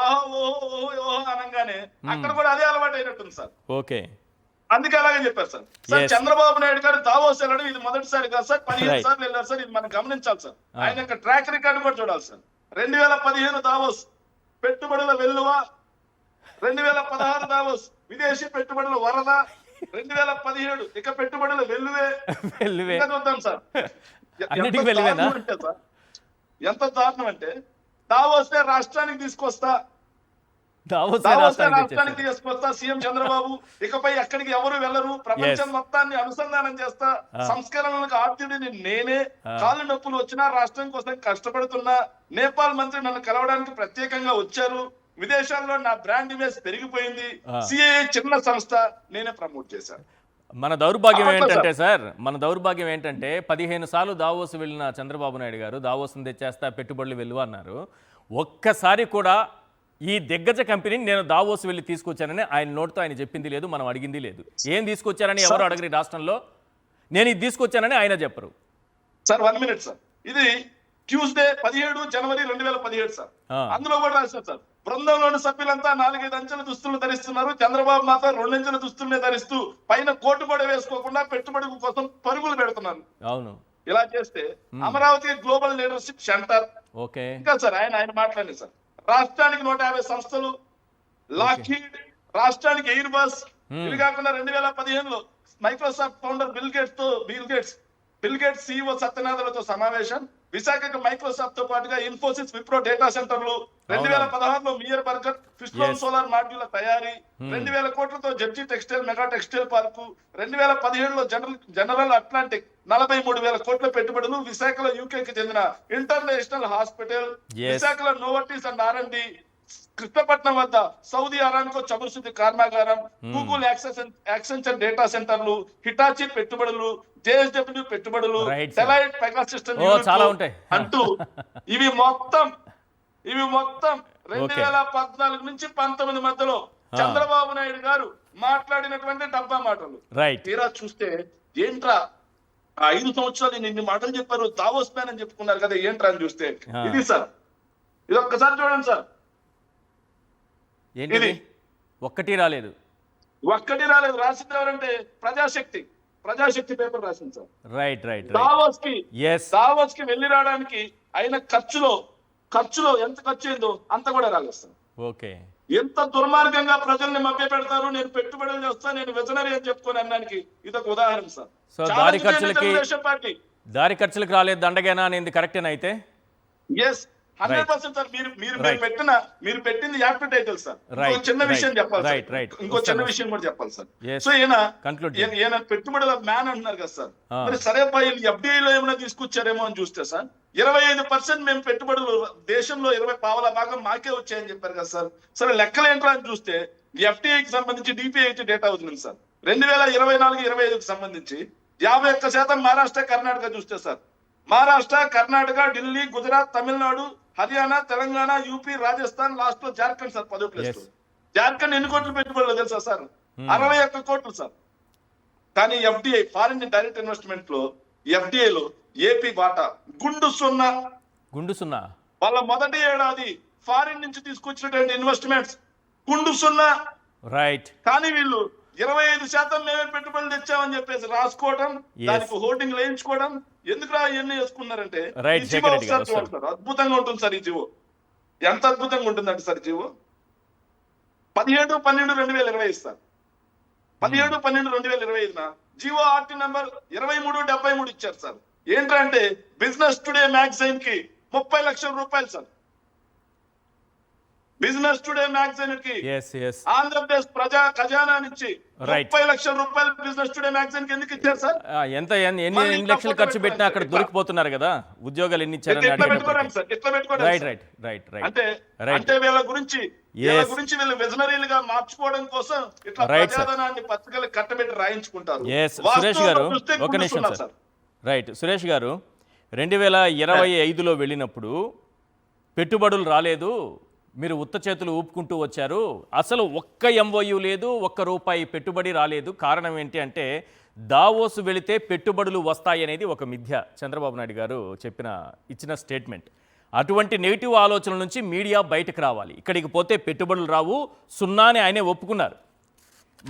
ఓహో అనగానే అక్కడ కూడా అదే అలవాటు అయినట్టుంది సార్. ఓకే, అందుకే అలాగే చెప్పారు సార్. చంద్రబాబు నాయుడు గారు దావోస్ వెళ్ళడం ఇది మొదటిసారి కాదు సార్, 15 సార్లు వెళ్ళారు సార్. ఇది మనం గమనించాలి సార్. ఆయన యొక్క ట్రాక్ రికార్డు కూడా చూడాలి సార్. 2015 దావోస్ పెట్టుబడుల వెల్లువ, 2016 దావోస్ విదేశీ పెట్టుబడుల వరద, 2017 ఇక పెట్టుబడుల వెల్లువే చూద్దాం సార్. ఎంత దారుణం అంటే దావోస్ రాష్ట్రానికి తీసుకొస్తా, దావోస్ రాష్ట్రానికి రాష్ట్రానికి తీసుకొస్తా సీఎం చంద్రబాబు, ఇకపై ఎక్కడికి ఎవరు వెళ్ళరు, ప్రపంచం మొత్తాన్ని అనుసంధానం చేస్తా, సంస్కరణలకు ఆద్యుడిని నేనే, కాళ్ళు నొప్పులు వచ్చినా రాష్ట్రం కోసం కష్టపడుతున్నా, నేపాల్ మంత్రి నన్ను కలవడానికి ప్రత్యేకంగా వచ్చారు, విదేశాల్లో నా బ్రాండ్ ఇమేజ్ పెరిగిపోయింది, సిఏఏ చిన్న సంస్థ, నేనే ప్రమోట్ చేశాను. మన దౌర్భాగ్యం ఏంటంటే సార్, మన దౌర్భాగ్యం ఏంటంటే 15 సార్లు దావోస్ వెళ్ళిన చంద్రబాబు నాయుడు గారు దావోస్ని తెచ్చేస్తా, పెట్టుబడులు వెళ్ళు అన్నారు. ఒక్కసారి కూడా ఈ దిగ్గజ కంపెనీని నేను దావోస్ వెళ్ళి తీసుకొచ్చానని ఆయన నోటితో ఆయన చెప్పింది లేదు, మనం అడిగింది లేదు. ఏం తీసుకొచ్చారని ఎవరు అడగరు రాష్ట్రంలో. నేను ఇది తీసుకొచ్చానని ఆయన చెప్పరు. సార్ 1 మినిట్ సార్, ఇది ట్యూస్డే 17 జనవరి 2017 సార్. అందులో కూడా రాశారు సార్, బృందంలోని సభ్యులంతా 4-5 అంచెల దుస్తులు ధరిస్తున్నారు, చంద్రబాబు మాత్రం 2 అంచెల దుస్తుల్ని ధరిస్తూ పైన కోటు కూడా వేసుకోకుండా పెట్టుబడి కోసం పరుగులు పెడుతున్నారు. అవును, ఇలా చేస్తే Amaravati global leadership centre, okay, ఇంకా సార్ ఆయన మాట్లాడింది సార్, రాష్ట్రానికి 150 సంస్థలు, లాక్హీడ్, రాష్ట్రానికి ఎయిర్ బస్, ఇవి కాకుండా 2015లో Microsoft founder Bill Gates CEO సత్యనాథలతో సమావేశం, విశాఖకు మైక్రోసాఫ్ట్ తో పాటుగా ఇన్ఫోసిస్, విప్రో డేటా సెంటర్లు, 2016లో మియర్ బర్గర్ ఫిస్టోన్ సోలార్ మాడ్యూల్ తయారీ, 2000 కోట్లతో జడ్జి టెక్స్టైల్ మెగా టెక్స్టైల్ పార్కు, 2017లో జనరల్ అట్లాంటిక్ 43,000 కోట్ల పెట్టుబడులు, విశాఖలో యూకేకి చెందిన ఇంటర్నేషనల్ హాస్పిటల్, విశాఖలో నోవర్టీస్ అండ్ R&D, కృష్ణపట్నం వద్ద సౌదీ అరామ్కో చమురు శుద్ధి కర్మాగారం, గూగుల్ యాక్సెంచర్ డేటా సెంటర్లు, హిటాచి పెట్టుబడులు, JSW పెట్టుబడులు, డెలాయిట్ పెగాసిస్టమ్ అంటూ ఇవి మొత్తం 2014 నుంచి 19 మధ్యలో చంద్రబాబు నాయుడు గారు మాట్లాడినటువంటి డబ్బా మాటలు. తీరా చూస్తే ఏంట్రా 5 సంవత్సరాలు నేను ఇన్ని మాటలు చెప్పారు, దావోస్ మ్యాన్ అని చెప్పుకున్నారు కదా, ఏంట్రా అని చూస్తే ఇది సార్, ఇది ఒక్కసారి చూడండి సార్, ఇది ఒక్కటి రాలేదు. రాసింది ఎవరంటే ప్రజాశక్తి పేపర్ రాసింది సార్. రైట్. దావోస్ కి వెళ్ళి రావడానికి అయిన ఖర్చులో ఎంత ఖర్చు అయిందో అంత కూడా రాలేదు సార్. ఓకే, ఎంత దుర్మార్గంగా ప్రజల్ని మభ్య పెడతారు, నేను పెట్టుబడులు చేస్తాను, నేను విజనరీ అని చెప్పుకొని అన్నానికి ఇదొక ఉదాహరణ సార్. సో దారి ఖర్చులకి రాలేదు, దండగేనా అనేది కరెక్టేనా అయితే? Yes, 100% sir. మీరు పెట్టింది యాప్ట్ టైటిల్ సార్. చిన్న విషయం చెప్పాలి, ఇంకో చిన్న విషయం కూడా చెప్పాలి సార్. సో ఈయన పెట్టుబడుల మ్యాన్ అంటున్నారు కదా సార్, మరి సరే వీళ్ళు FDI లో ఏమైనా తీసుకొచ్చారేమో అని చూస్తే సార్ 25% మేము పెట్టుబడులు దేశంలో 20 పావల భాగం మాకే వచ్చాయని చెప్పారు కదా సార్. సరే లెక్కలు ఏంట్రా అని చూస్తే FDIకి సంబంధించి DPIT డేటా అవుతుంది సార్. 2024-25కి సంబంధించి 51% మహారాష్ట్ర, కర్ణాటక చూస్తే sir, Maharashtra, Karnataka, Delhi, Gujarat, Tamil Nadu, Haryana, Telangana, UP, Rajasthan, last లో జార్ఖండ్ సార్ 10వ ప్లేస్. జార్ఖండ్ ఎన్ని కోట్లు పెట్టుబడులు తెలుసా సార్? 61 కోట్లు సార్. కానీ FDI ఫారిన్ డైరెక్ట్ ఇన్వెస్ట్మెంట్ లో FDI లో ఏపీ వాటా గుండు సున్నా. వాళ్ళ మొదటి ఏడాది ఫారిన్ నుంచి తీసుకొచ్చినటువంటి ఇన్వెస్ట్మెంట్స్ గుండు సున్నా. రైట్. కానీ వీళ్ళు 25% మేమే పెట్టుబడులు తెచ్చామని చెప్పేసి రాసుకోవడం, దానికి హోర్డింగ్ వేయించుకోవడం, ఎందుకు ఇవన్నీ వేసుకున్నారంటే అద్భుతంగా ఉంటుంది సార్. ఈ జీవో ఎంత అద్భుతంగా ఉంటుందంటే sir, GO 17/12/2020 sir, 17/12/2025 GO RT number 2373 ఇచ్చారు సార్. ఏంటంటే బిజినెస్ టుడే మ్యాగజైన్ కి 30 లక్షల రూపాయలు సార్. బిజినెస్ టుడే మ్యాగజైన్ కి ఆంధ్రప్రదేశ్ ప్రజా ఖజానా నుంచి 30 లక్షల రూపాయలు బిజినెస్ టుడే మ్యాగజైన్ కి ఎందుకు ఇచ్చారు సార్? ఎన్ని లక్షలు ఖర్చు పెట్టినా అక్కడ దొరికిపోతున్నారు కదా, ఉద్యోగాలు ఎన్ని ఇచ్చారు? అంటే వీళ్ళ గురించి వీళ్ళు విజనరీలుగా మార్చుకోవడం కోసం ఇట్లా ప్రజాధనాన్ని పత్రికలు కట్టబెట్టి రాయించుకుంటారు. సురేష్ గారు ఒక నిమిషం సార్. రైట్, సురేష్ గారు 2025లో వెళ్ళినప్పుడు పెట్టుబడులు రాలేదు, మీరు ఉత్త చేతులు ఊపుకుంటూ వచ్చారు, అసలు ఒక్క MOU లేదు, ఒక్క రూపాయి పెట్టుబడి రాలేదు. కారణం ఏంటి అంటే దావోస్ వెళితే పెట్టుబడులు వస్తాయి అనేది ఒక మిథ్య. చంద్రబాబు నాయుడు గారు ఇచ్చిన స్టేట్మెంట్. అటువంటి నెగిటివ్ ఆలోచనల నుంచి మీడియా బయటకు రావాలి. ఇక్కడికి పోతే పెట్టుబడులు రావు, సున్నాని ఆయనే ఒప్పుకున్నారు,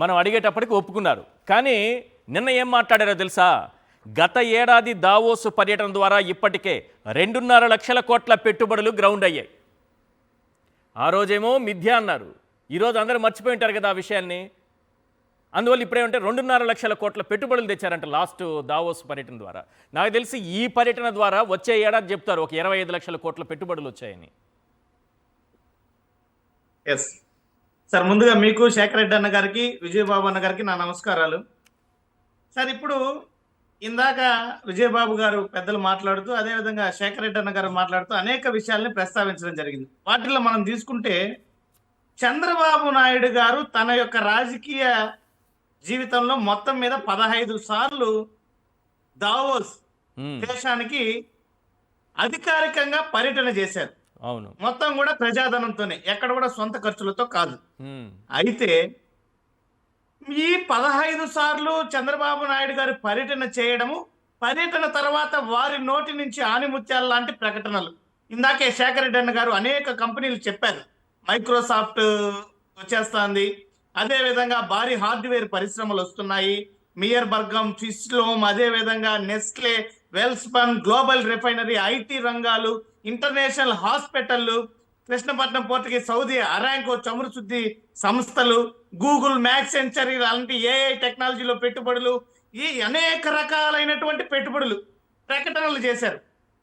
మనం అడిగేటప్పటికి ఒప్పుకున్నారు. కానీ నిన్న ఏం మాట్లాడారో తెలుసా? గత ఏడాది దావోస్ పర్యటన ద్వారా ఇప్పటికే 2.5 లక్షల కోట్ల పెట్టుబడులు గ్రౌండ్ అయ్యాయి. ఆ రోజేమో మిథ్య అన్నారు, ఈరోజు అందరూ మర్చిపోయి ఉంటారు కదా ఆ విషయాన్ని. అందువల్ల ఇప్పుడేమంటే 2.5 లక్షల కోట్ల పెట్టుబడులు తెచ్చారంట లాస్ట్ దావోస్ పర్యటన ద్వారా. నాకు తెలిసి ఈ పర్యటన ద్వారా వచ్చే ఏడాది చెప్తారు ఒక 25 లక్షల కోట్ల పెట్టుబడులు వచ్చాయని. సార్ ముందుగా మీకు శేఖర్ రెడ్డి అన్న గారికి విజయబాబు అన్న గారికి నా నమస్కారాలు. సార్ ఇప్పుడు ఇందాక విజయబాబు గారు పెద్దలు మాట్లాడుతూ అదేవిధంగా శేఖర్ రెడ్డి అన్న గారు మాట్లాడుతూ అనేక విషయాల్ని ప్రస్తావించడం జరిగింది. వాటిల్లో మనం తీసుకుంటే చంద్రబాబు నాయుడు గారు తన యొక్క రాజకీయ జీవితంలో మొత్తం మీద 15 సార్లు దావోస్ మ్మ్. దేశానికి అధికారికంగా పర్యటన చేశారు. అవును. మొత్తం కూడా ప్రజాధనంతోనే, ఎక్కడ కూడా సొంత ఖర్చులతో కాదు. మ్మ్. అయితే ఈ 15 సార్లు చంద్రబాబు నాయుడు గారి పర్యటన చేయడము, పర్యటన తర్వాత వారి నోటి నుంచి ఆనిముత్యాల లాంటి ప్రకటనలు. ఇందాకే శేఖర్ రెడ్డి అన్న గారు అనేక కంపెనీలు చెప్పారు. మైక్రోసాఫ్ట్ వచ్చేస్తుంది, అదే విధంగా భారీ హార్డ్వేర్ పరిశ్రమలు వస్తున్నాయి, మియర్ బర్గం, ఫిస్లోమ్, అదే విధంగా Nestle, Welspun, global refinery, IT రంగాలు, ఇంటర్నేషనల్ హాస్పిటళ్లు, కృష్ణపట్నం పోర్టుకి సౌదీ అరాంకో చమురు శుద్ధి సంస్థలు, గూగుల్, మ్యాక్స్ సెంచరీ అలాంటి ఏఐ టెక్నాలజీలో పెట్టుబడులు, ఈ అనేక రకాలైనటువంటి పెట్టుబడులు ప్రకటనలు చేశారు.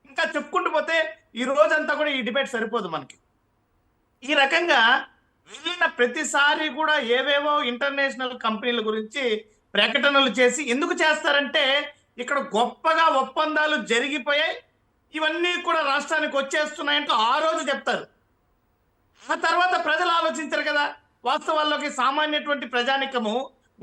ఇంకా చెప్పుకుంటూ పోతే ఈ రోజంతా కూడా ఈ డిబేట్ సరిపోదు మనకి. ఈ రకంగా వెళ్ళిన ప్రతిసారి కూడా ఏవేవో ఇంటర్నేషనల్ కంపెనీల గురించి ప్రకటనలు చేసి ఎందుకు చేస్తారంటే ఇక్కడ గొప్పగా ఒప్పందాలు జరిగిపోయాయి, ఇవన్నీ కూడా రాష్ట్రానికి వచ్చేస్తున్నాయంటూ ఆ రోజు చెప్తారు. ఆ తర్వాత ప్రజలు ఆలోచించరు కదా. వాస్తవాల్లోకి సామాన్యటువంటి ప్రజానికము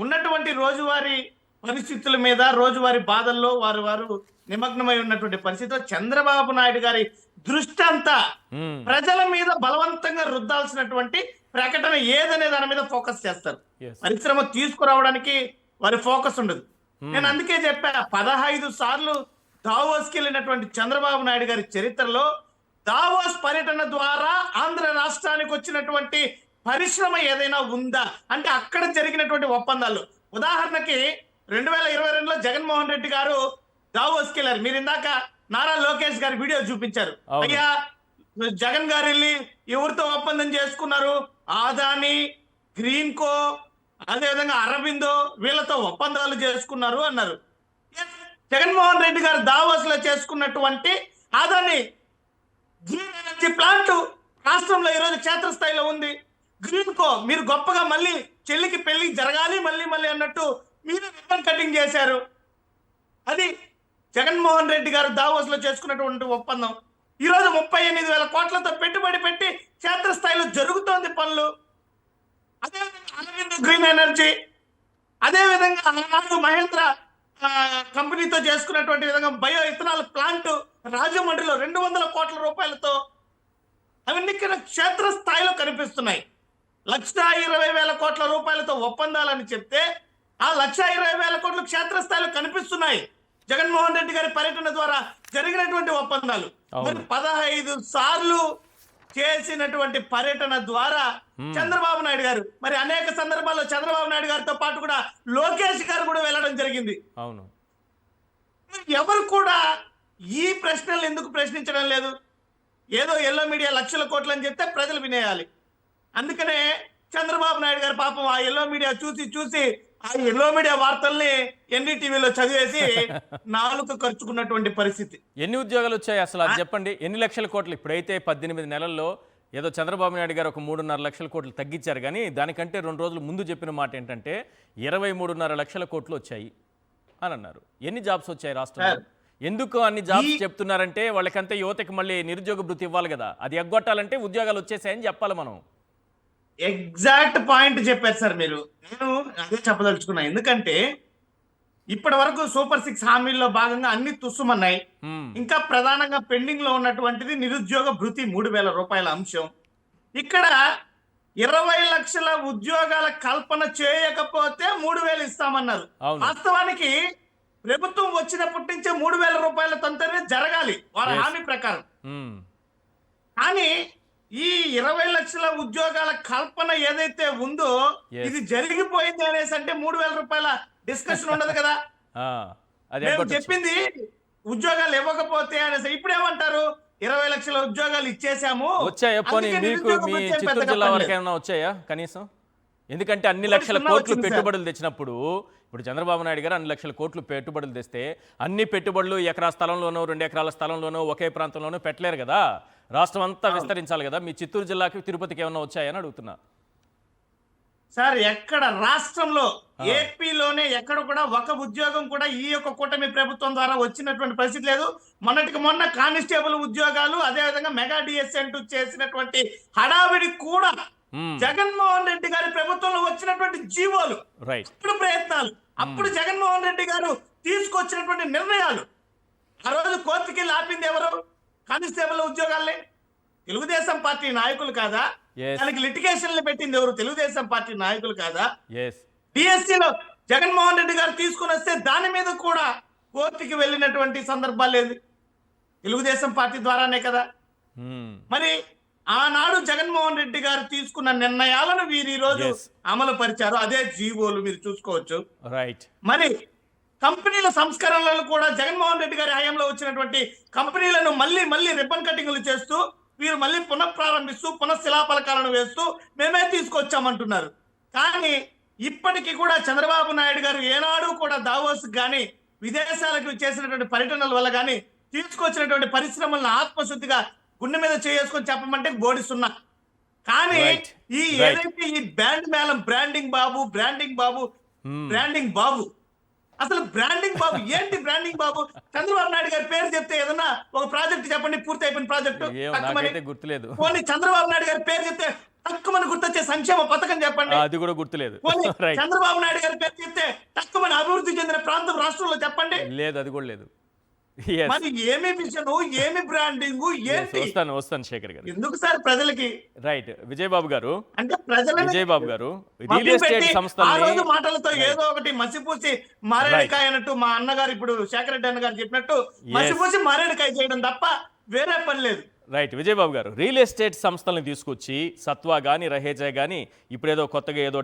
ఉన్నటువంటి రోజువారీ పరిస్థితుల మీద, రోజువారీ బాధల్లో వారు నిమగ్నమై ఉన్నటువంటి పరిస్థితిలో చంద్రబాబు నాయుడు గారి దృష్టి అంతా మ్మ్. ప్రజల మీద బలవంతంగా రుద్దాల్సినటువంటి ప్రకటన ఏదనే దాని మీద ఫోకస్ చేస్తారు. Yes. పరిశ్రమ తీసుకురావడానికి వారి ఫోకస్ ఉండదు. నేను అందుకే చెప్పా, 15 సార్లు దావోస్కి వెళ్ళినటువంటి చంద్రబాబు నాయుడు గారి చరిత్రలో దావోస్ పర్యటన ద్వారా ఆంధ్ర రాష్ట్రానికి వచ్చినటువంటి పరిశ్రమ ఏదైనా ఉందా అంటే అక్కడ జరిగినటువంటి ఒప్పందాలు. ఉదాహరణకి 2022లో జగన్మోహన్ రెడ్డి గారు దావోస్కి వెళ్ళారు. మీరు ఇందాక నారా లోకేష్ గారి వీడియో చూపించారు. అవును. అయ్యా జగన్ గారు వెళ్ళి ఎవరితో ఒప్పందం చేసుకున్నారు? ఆదాని, గ్రీన్కో, అదేవిధంగా అరబిందో వీళ్ళతో ఒప్పందాలు చేసుకున్నారు అన్నారు. జగన్మోహన్ రెడ్డి గారు దావోస్ లో చేసుకున్నటువంటి ఆదాని గ్రీన్ ఎనర్జీ ప్లాంట్ రాష్ట్రంలో ఈరోజు క్షేత్రస్థాయిలో ఉంది. గ్రీన్కో మీరు గొప్పగా మళ్ళీ చెల్లికి పెళ్లి జరగాలి మళ్ళీ అన్నట్టు మీరు రిబ్బన్ కటింగ్ చేశారు. అది జగన్మోహన్ రెడ్డి గారు దావోస్ లో చేసుకున్నటువంటి ఒప్పందం. ఈరోజు 38,000 కోట్లతో పెట్టుబడి పెట్టి క్షేత్రస్థాయిలో జరుగుతోంది పనులు. అదేవిధంగా అరవింద్ గ్రీన్ ఎనర్జీ, అదేవిధంగా ఆనాడు మహేంద్ర కంపెనీతో చేసుకున్నటువంటి విధంగా బయో ఇథనాల్ ప్లాంట్ రాజమండ్రిలో 200 కోట్ల రూపాయలతో, అవన్నీ క్షేత్రస్థాయిలో కనిపిస్తున్నాయి. 1,20,000 కోట్ల రూపాయలతో ఒప్పందాలని చెప్తే ఆ 1,20,000 కోట్లు క్షేత్రస్థాయిలో కనిపిస్తున్నాయి. జగన్మోహన్ రెడ్డి గారి పర్యటన ద్వారా జరిగినటువంటి ఒప్పందాలు. మరి 15 సార్లు చేసినటువంటి పర్యటన ద్వారా చంద్రబాబు నాయుడు గారు, మరి అనేక సందర్భాల్లో చంద్రబాబు నాయుడు గారితో పాటు కూడా లోకేష్ గారు కూడా వెళ్ళడం జరిగింది. అవును. ఎవరు కూడా ఈ ప్రశ్నలు ఎందుకు ప్రశ్నించడం లేదు? ఏదో ఎల్లో మీడియా 1,00,000 కోట్లు అని చెప్తే ప్రజలు వినేయాలి. అందుకనే చంద్రబాబు నాయుడు గారు పాపం ఆ ఎల్లో మీడియా చూసి ఆ ఎల్లో మీడియా వార్తల్ని ఎన్డీటీవీలో చదివేసి నాలుగు ఖర్చుకున్నటువంటి పరిస్థితి. ఎన్ని ఉద్యోగాలు వచ్చాయి అసలు అది చెప్పండి. ఎన్ని లక్షల కోట్లు? ఇప్పుడైతే 18 నెలల్లో ఏదో చంద్రబాబు నాయుడు గారు ఒక 3.5 లక్షల కోట్లు తగ్గించారు, కానీ దానికంటే 2 రోజులు ముందు చెప్పిన మాట ఏంటంటే 23.5 లక్షల కోట్లు వచ్చాయి అని అన్నారు. ఎన్ని జాబ్స్ వచ్చాయి రాష్ట్రంలో? ఎందుకు అన్ని జాబ్స్ చెప్తున్నారంటే వాళ్ళకంటే యువతకి మళ్ళీ నిరుద్యోగ భృతి ఇవ్వాలి కదా, అది ఎగ్గొట్టాలంటే ఉద్యోగాలు వచ్చేసాయని చెప్పాలి మనం. ఎగ్జాక్ట్ పాయింట్ చెప్పారు సార్ మీరు. నేను అదే చెప్పదలుచుకున్నా. ఎందుకంటే ఇప్పటి వరకు సూపర్ 6 హామీల్లో భాగంగా అన్ని తుస్సుమన్నాయి. ఇంకా ప్రధానంగా పెండింగ్ లో ఉన్నటువంటిది నిరుద్యోగ భృతి 3,000 రూపాయల అంశం. ఇక్కడ 20 లక్షల ఉద్యోగాల కల్పన చేయకపోతే 3,000 ఇస్తామన్నారు. వాస్తవానికి ప్రభుత్వం వచ్చినప్పటి నుంచే 3,000 రూపాయల తంతనే జరగాలి వారి హామీ ప్రకారం. కానీ ఈ 20 లక్షల ఉద్యోగాల కల్పన ఏదైతే ఉందో ఇది జరిగిపోయింది అనేసి అంటే 3,000 రూపాయల డిస్కషన్ ఉండదు కదా. మేము చెప్పింది ఉద్యోగాలు ఇవ్వకపోతే అనేసి ఇప్పుడు ఏమంటారు? 20 లక్షల ఉద్యోగాలు ఇచ్చేసాము. వచ్చాయా పోనీ మీకు మీ చిత్తూరు జిల్లా వరకు ఏమైనా వచ్చాయా కనీసం? ఎందుకంటే అన్ని లక్షల కోట్లు పెట్టుబడులు తెచ్చినప్పుడు, ఇప్పుడు చంద్రబాబు నాయుడు గారు అన్ని లక్షల కోట్లు పెట్టుబడులు తెస్తే అన్ని పెట్టుబడులు ఎకరా స్థలంలోనో 2 ఎకరాల స్థలంలోనో ఒకే ప్రాంతంలోనో పెట్టలేరు కదా, రాష్ట్రం అంతా విస్తరించాలి కదా. మీ చిత్తూరు జిల్లాకి తిరుపతికి ఏమైనా వచ్చాయని అడుగుతున్నా. సార్ ఎక్కడ రాష్ట్రంలో ఏపీలోనే ఎక్కడ కూడా ఒక ఉద్యోగం కూడా ఈ యొక్క కూటమి ప్రభుత్వం ద్వారా వచ్చినటువంటి పరిస్థితి లేదు. మొన్నటికి మొన్న కానిస్టేబుల్ ఉద్యోగాలు, అదే విధంగా మెగా డిఎస్సి అంటూ చేసినటువంటి హడావిడి కూడా జగన్మోహన్ రెడ్డి గారి ప్రభుత్వంలో వచ్చినటువంటి జీవోలు, రైట్, అప్పుడు ప్రయత్నాలు, అప్పుడు జగన్మోహన్ రెడ్డి గారు తీసుకొచ్చినటువంటి నిర్ణయాలు. ఆ రోజు కోర్టుకి ఆపింది ఎవరు? కానిస్టేబుల్ ఉద్యోగాలే. తెలుగుదేశం పార్టీ నాయకులు కాదా? Yes. దానికి లిటిగేషన్లు పెట్టింది ఎవరు? తెలుగుదేశం పార్టీ నాయకులు కాదా? ఎస్, డిఎస్సిలో జగన్మోహన్ రెడ్డి గారు తీసుకుని వస్తే దాని మీద కూడా కోర్టుకి వెళ్ళినటువంటి సందర్భాలు లేదు, తెలుగుదేశం పార్టీ ద్వారానే కదా. మరి ఆనాడు జగన్మోహన్ రెడ్డి గారు తీసుకున్న నిర్ణయాలను వీరు ఈ రోజు Yes. అమలు పరిచారు. అదే జీవోలు మీరు చూసుకోవచ్చు. రైట్, మరి కంపెనీల సంస్కరణలను కూడా జగన్మోహన్ రెడ్డి గారి హయాంలో వచ్చినటువంటి కంపెనీలను మళ్ళీ రిబ్బన్ కటింగ్లు చేస్తూ వీరు మళ్ళీ పునఃప్రారంభిస్తూ పునఃశిలాఫలకాలను వేస్తూ మేమే తీసుకొచ్చామంటున్నారు. కానీ ఇప్పటికీ కూడా చంద్రబాబు నాయుడు గారు ఏనాడు కూడా దావోస్ కానీ విదేశాలకు చేసినటువంటి పర్యటనల వల్ల కానీ తీసుకొచ్చినటువంటి పరిశ్రమలను ఆత్మశుద్ధిగా గుండె మీద చేసుకొని చెప్పమంటే బోడిస్తున్నా. కానీ Right. ఈ Right. ఏదైతే ఈ బ్రాండ్ మేళం, బ్రాండింగ్ బాబు అసలు బ్రాండింగ్ బాబు ఏంటి? బ్రాండింగ్ బాబు చంద్రబాబు నాయుడు గారి పేరు చెప్తే ఏదన్నా ఒక ప్రాజెక్ట్ చెప్పండి, పూర్తి అయిపోయిన ప్రాజెక్టు. నాకైతే గుర్తులేదు. పోనీ చంద్రబాబు నాయుడు గారి పేరు చెప్తే తక్కువని గుర్తొచ్చే సంక్షేమ పథకం చెప్పండి, అది కూడా గుర్తులేదు. పోనీ రైట్, చంద్రబాబు నాయుడు గారి పేరు చెప్తే తక్కువని అభివృద్ధి చెందిన ప్రాంతం రాష్ట్రంలో చెప్పండి. లేదు, అది కూడా లేదు. మరి ఏమి విజన్, ఏమి బ్రాండింగ్, ఏంటి? వస్తాను శేఖర్ గారు. ఎందుకు సార్ ప్రజలకి? రైట్, విజయబాబు గారు, అంటే ప్రజలని విజయబాబు గారు రియల్ మభ్య ఎస్టేట్ పెట్టి ఆ సంస్థల్ని రోజు మాటలతో ఏదో ఒకటి మసిపూసి మారేడుకాయ అన్నట్టు మా అన్నగారు ఇప్పుడు శేఖర్ రెడ్డి అన్నగారు చెప్పినట్టు మసిపూసి మారేడుకాయ చేయడం తప్ప వేరే పని లేదు. రైట్, విజయబాబు గారు, రియల్ ఎస్టేట్ సంస్థల్ని తీసుకొచ్చి సత్వా కానీ రహేజా కానీ ఇప్పుడేదో కొత్తగా ఏదో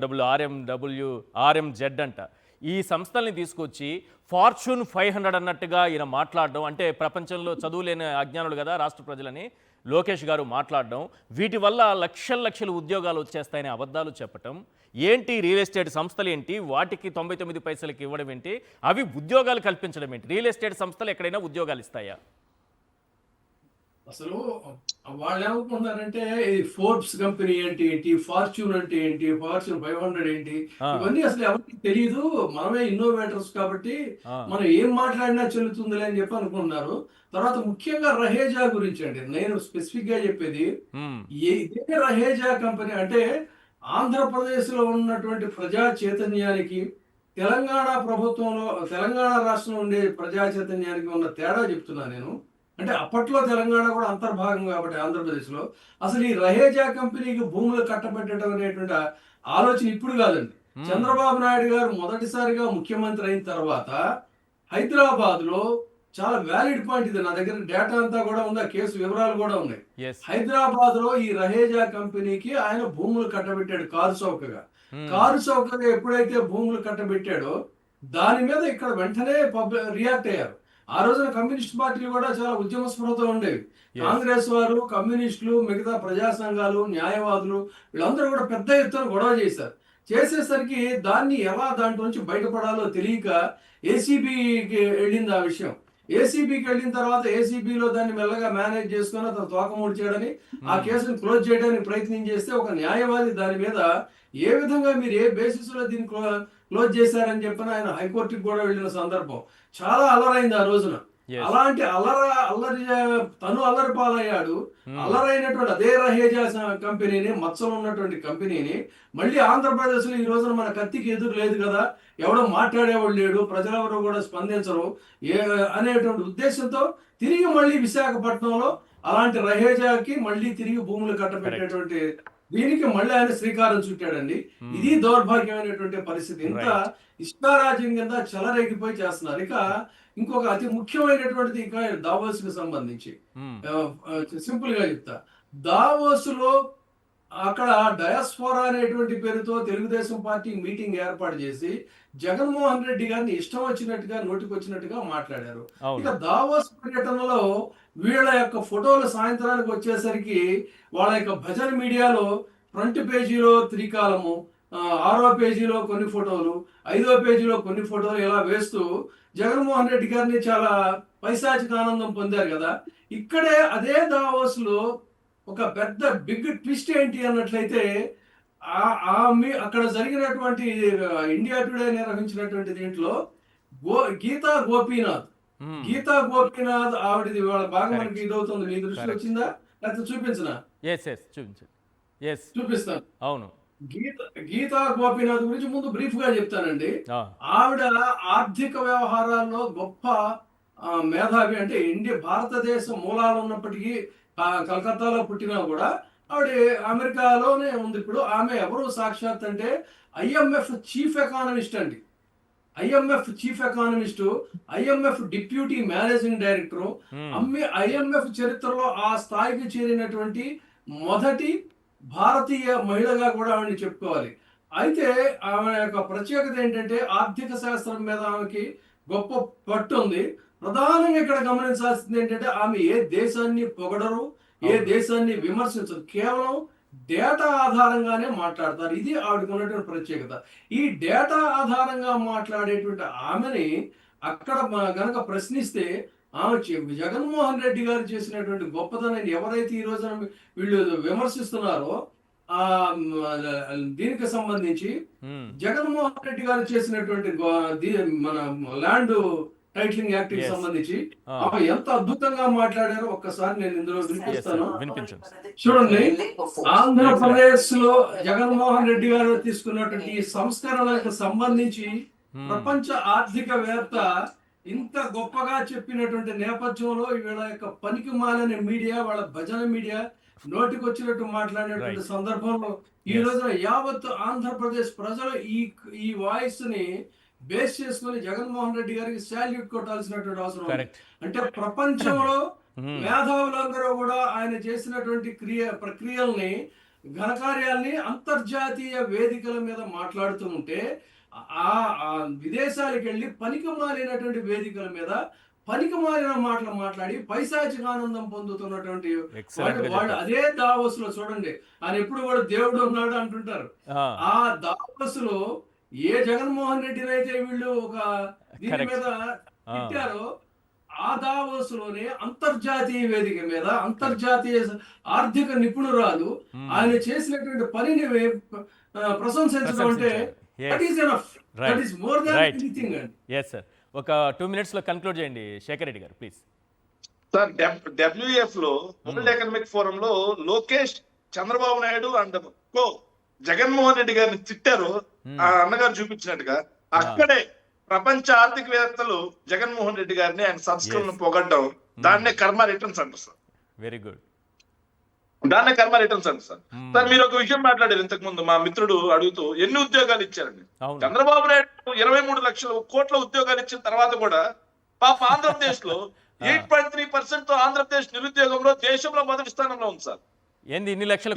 ఆర్ఎంజెడ్ అంట, ఈ సంస్థల్ని తీసుకొచ్చి ఫార్చ్యూన్ 500 అన్నట్టుగా ఈయన మాట్లాడడం, అంటే ప్రపంచంలో చదువులేని అజ్ఞానులు కదా రాష్ట్ర ప్రజలని లోకేష్ గారు మాట్లాడడం, వీటి వల్ల లక్షల ఉద్యోగాలు వచ్చేస్తాయని అబద్ధాలు చెప్పటం ఏంటి? రియల్ ఎస్టేట్ సంస్థలు ఏంటి? వాటికి 99 పైసలకి ఇవ్వడం ఏంటి? అవి ఉద్యోగాలు కల్పించడం ఏంటి? రియల్ ఎస్టేట్ సంస్థలు ఎక్కడైనా ఉద్యోగాలు ఇస్తాయా? అసలు వాళ్ళు ఏమనుకుంటున్నారంటే ఈ ఫోర్బ్స్ కంపెనీ అంటే ఏంటి, ఫార్చ్యూన్ అంటే ఏంటి, ఫార్చ్యూన్ 500 ఏంటి, ఇవన్నీ అసలు ఎవరికి తెలియదు. మనమే ఇన్నోవేటర్స్ కాబట్టి మనం ఏం మాట్లాడినా చెల్లుతుందిలే అని చెప్పి అనుకున్నారు. తర్వాత ముఖ్యంగా రహేజా గురించి అండి నేను స్పెసిఫిక్ గా చెప్పేది, ఇదే రహేజా కంపెనీ అంటే ఆంధ్రప్రదేశ్ లో ఉన్నటువంటి ప్రజా చైతన్యానికి తెలంగాణ రాష్ట్రంలో ఉండే ప్రజా చైతన్యానికి ఉన్న తేడా చెప్తున్నా నేను. అంటే అప్పట్లో తెలంగాణ కూడా అంతర్భాగం కాబట్టి ఆంధ్రప్రదేశ్ లో అసలు ఈ రహేజా కంపెనీకి భూములు కట్టబెట్టడం అనేటువంటి ఆలోచన ఇప్పుడు కాదండి. చంద్రబాబు నాయుడు గారు మొదటిసారిగా ముఖ్యమంత్రి అయిన తర్వాత హైదరాబాద్ లో చాలా వ్యాలిడ్ పాయింట్ ఇది, నా దగ్గర డేటా అంతా కూడా ఉంది, ఆ కేసు వివరాలు కూడా ఉన్నాయి. హైదరాబాద్ లో ఈ రహేజా కంపెనీకి ఆయన భూములు కట్టబెట్టాడు కారు చౌకగా ఎప్పుడైతే భూములు కట్టబెట్టాడో దాని మీద ఇక్కడ వెంటనే రియాక్ట్ అయ్యారు. ఆ రోజున కమ్యూనిస్ట్ పార్టీలు కూడా చాలా ఉద్యమ స్పృహతో ఉండేవి. కాంగ్రెస్ వారు, కమ్యూనిస్టులు, మిగతా ప్రజా సంఘాలు, న్యాయవాదులు వీళ్ళందరూ కూడా పెద్ద ఎత్తున గొడవ చేసేసరికి దాన్ని ఎలా దాంట్లో నుంచి బయటపడాలో తెలియక ఏసీబీకి వెళ్ళింది ఆ విషయం. ఏసీబీకి వెళ్ళిన తర్వాత ఏసీబీలో దాన్ని మెల్లగా మేనేజ్ చేసుకుని అతను తోకముడి చేయడని ఆ కేసును క్లోజ్ చేయడానికి ప్రయత్నం చేస్తే ఒక న్యాయవాది దాని మీద ఏ విధంగా మీరు ఏ బేసిస్ లో దీన్ని క్లోజ్ చేశారని చెప్పిన ఆయన హైకోర్టుకి కూడా వెళ్ళిన సందర్భం చాలా అల్లరైంది ఆ రోజున. అలాంటి అల్లరి పాలయ్యాడు. అల్లరైనటువంటి అదే రహేజా కంపెనీని, మత్సలో ఉన్నటువంటి కంపెనీని మళ్ళీ ఆంధ్రప్రదేశ్ లో ఈ రోజున మన కత్తికి ఎదురు లేదు కదా, ఎవడో మాట్లాడేవాడు లేడు, ప్రజలెవరూ కూడా స్పందించరు అనేటువంటి ఉద్దేశంతో తిరిగి మళ్ళీ విశాఖపట్నంలో అలాంటి రహేజాకి మళ్ళీ తిరిగి భూములు కట్టబెట్టేటువంటి దీనికి మళ్ళీ ఆయన శ్రీకారం చుట్టాడండి. ఇది దౌర్భాగ్యమైనటువంటి పరిస్థితి. ఇంత ఇష్టారాజ్యం కింద చెలరేగిపోయి చేస్తున్నారు. ఇక ఇంకొక అతి ముఖ్యమైనటువంటిది ఇంకా దావోస్ కి సంబంధించి సింపుల్ గా చెప్తా. దావోస్ లో అక్కడ డయాస్పోరా అనేటువంటి పేరుతో తెలుగుదేశం పార్టీ మీటింగ్ ఏర్పాటు చేసి జగన్మోహన్ రెడ్డి గారిని ఇష్టం వచ్చినట్టుగా నోటికొచ్చినట్టుగా మాట్లాడారు. ఇక దావోస్ పర్యటనలో వీళ్ళ యొక్క ఫోటోలు సాయంత్రానికి వచ్చేసరికి వాళ్ళ యొక్క భజన మీడియాలో ఫ్రంట్ పేజీలో త్రికాలము, 6వ పేజీలో కొన్ని ఫోటోలు, 5వ పేజీలో కొన్ని ఫోటోలు ఇలా వేస్తూ జగన్మోహన్ రెడ్డి గారిని చాలా పైశాచిక ఆనందం పొందారు కదా. ఇక్కడే అదే దావోస్ లో ఒక పెద్ద బిగ్ ట్విస్ట్ ఏంటి అన్నట్లయితే అక్కడ జరిగినటువంటి ఇండియా టుడే నిర్వహించినటువంటి దీంట్లో గీతా గోపీనాథ్, గీతా గోపీనాథ్ ఆవిడది వాళ్ళ బాగా మనకి ఇదవుతుంది. మీ దృష్టి వచ్చిందా లేకపోతే చూపించనా? చూపించండి. చూపిస్తాను. అవును. గీతా గోపీనాథ్ గురించి ముందు బ్రీఫ్ గా చెప్తానండి. ఆవిడ ఆర్థిక వ్యవహారాల్లో గొప్ప మేధావి. అంటే భారతదేశ మూలాలు ఉన్నప్పటికీ కలకత్తాలో పుట్టినా కూడా ఆవిడ అమెరికాలోనే ఉంది ఇప్పుడు. ఆమె ఎవరు సాక్షాత్ అంటే IMF చీఫ్ ఎకానమిస్ట్ అండి. IMF chief economist, IMF deputy managing director. IMF చరిత్రలో ఆ స్థాయికి చేరినటువంటి మొదటి భారతీయ మహిళగా కూడా ఆవిడని చెప్పుకోవాలి. అయితే ఆమె యొక్క ప్రత్యేకత ఏంటంటే ఆర్థిక శాస్త్రం మీద ఆమెకి గొప్ప పట్టు ఉంది. ప్రధానంగా ఇక్కడ గమనించాల్సింది ఏంటంటే ఆమె ఏ దేశాన్ని పొగడరు, ఏ దేశాన్ని విమర్శించరు, కేవలం డేటా ఆధారంగానే మాట్లాడతారు. ఇది ఆవిడకు ఉన్నటువంటి ప్రత్యేకత. ఈ డేటా ఆధారంగా మాట్లాడేటువంటి ఆమెని అక్కడ గనక ప్రశ్నిస్తే ఆమె జగన్మోహన్ రెడ్డి గారు చేసినటువంటి గొప్పతనాన్ని ఎవరైతే ఈ రోజున వీళ్ళు విమర్శిస్తున్నారో దీనికి సంబంధించి జగన్మోహన్ రెడ్డి గారు చేసినటువంటి మన ల్యాండ్ టైటిలింగ్ యాక్ట్ కి సంబంధించి ఎంత అద్భుతంగా మాట్లాడారో ఒక్కసారి నేను ఇందులో వినిపిస్తాను. చూడండి, ఆంధ్రప్రదేశ్ లో జగన్మోహన్ రెడ్డి గారు తీసుకున్నటువంటి ఈ సంస్కరణలకు సంబంధించి ప్రపంచ ఆర్థికవేత్త ఇంత గొప్పగా చెప్పినటువంటి నేపథ్యంలో వీళ్ళ యొక్క పనికి మాలిన మీడియా, వాళ్ళ భజన మీడియా నోటికి వచ్చినట్టు మాట్లాడినటువంటి సందర్భంలో ఈ రోజున యావత్ ఆంధ్రప్రదేశ్ ప్రజలు ఈ వాయిస్ ని బేస్ చేసుకుని జగన్మోహన్ రెడ్డి గారికి శాల్యూట్ కొట్టాల్సినటువంటి అవసరం ఉంది. అంటే ప్రపంచంలో మేధావులందరూ కూడా ఆయన చేసినటువంటి ప్రక్రియల్ని, ఘనకార్యాల్ని అంతర్జాతీయ వేదికల మీద మాట్లాడుతూ ఉంటే విదేశాలకు వెళ్ళి పనికి మారినటువంటి వేదికల మీద పనికి మారిన మాటలు మాట్లాడి పైశాచిక ఆనందం పొందుతున్నటువంటి వాళ్ళు అదే దావోస్ లో చూడండి, ఆయన ఎప్పుడు కూడా దేవుడు ఉన్నాడు అంటుంటారు. ఆ దావోస్ లో ఏ జగన్మోహన్ రెడ్డిని అయితే వీళ్ళు ఒక దీని మీద తిట్టారో ఆ దావోస్ లోనే అంతర్జాతీయ వేదిక మీద అంతర్జాతీయ ఆర్థిక నిపుణురాలు ఆయన చేసినటువంటి పనిని ప్రశంసించడం అంటే ఒక 2 minutes లో కన్క్లూడ్ చేయండి శేఖర్ రెడ్డి గారు ప్లీజ్. సార్, WEF లో వరల్డ్ ఎకనామిక్ ఫోరం లో లోకేష్ చంద్రబాబు నాయుడు అండ్ జగన్మోహన్ రెడ్డి గారిని తిట్టారు ఆ అన్నగారు చూపించినట్టుగా. అక్కడే ప్రపంచ ఆర్థికవేత్తలు జగన్మోహన్ రెడ్డి గారిని ఆయన సంస్కరణను పొగడ్డం, దాన్నే కర్మ రిటర్న్స్ అంటారు సార్. Very good. దాన్నే కర్మ రిటర్న్స్ అంటారు సార్. సార్, మీరు ఒక విషయం మాట్లాడారు ఇంతకు ముందు, మా మిత్రుడు అడుగుతూ ఎన్ని ఉద్యోగాలు ఇచ్చారండి. చంద్రబాబు నాయుడు 23 లక్షల కోట్ల ఉద్యోగాలు ఇచ్చిన తర్వాత కూడా పాప ఆంధ్రప్రదేశ్ లో 8.3% తో ఆంధ్రప్రదేశ్ నిరుద్యోగంలో దేశంలో మొదటి స్థానంలో ఉంది సార్. 23 లక్షల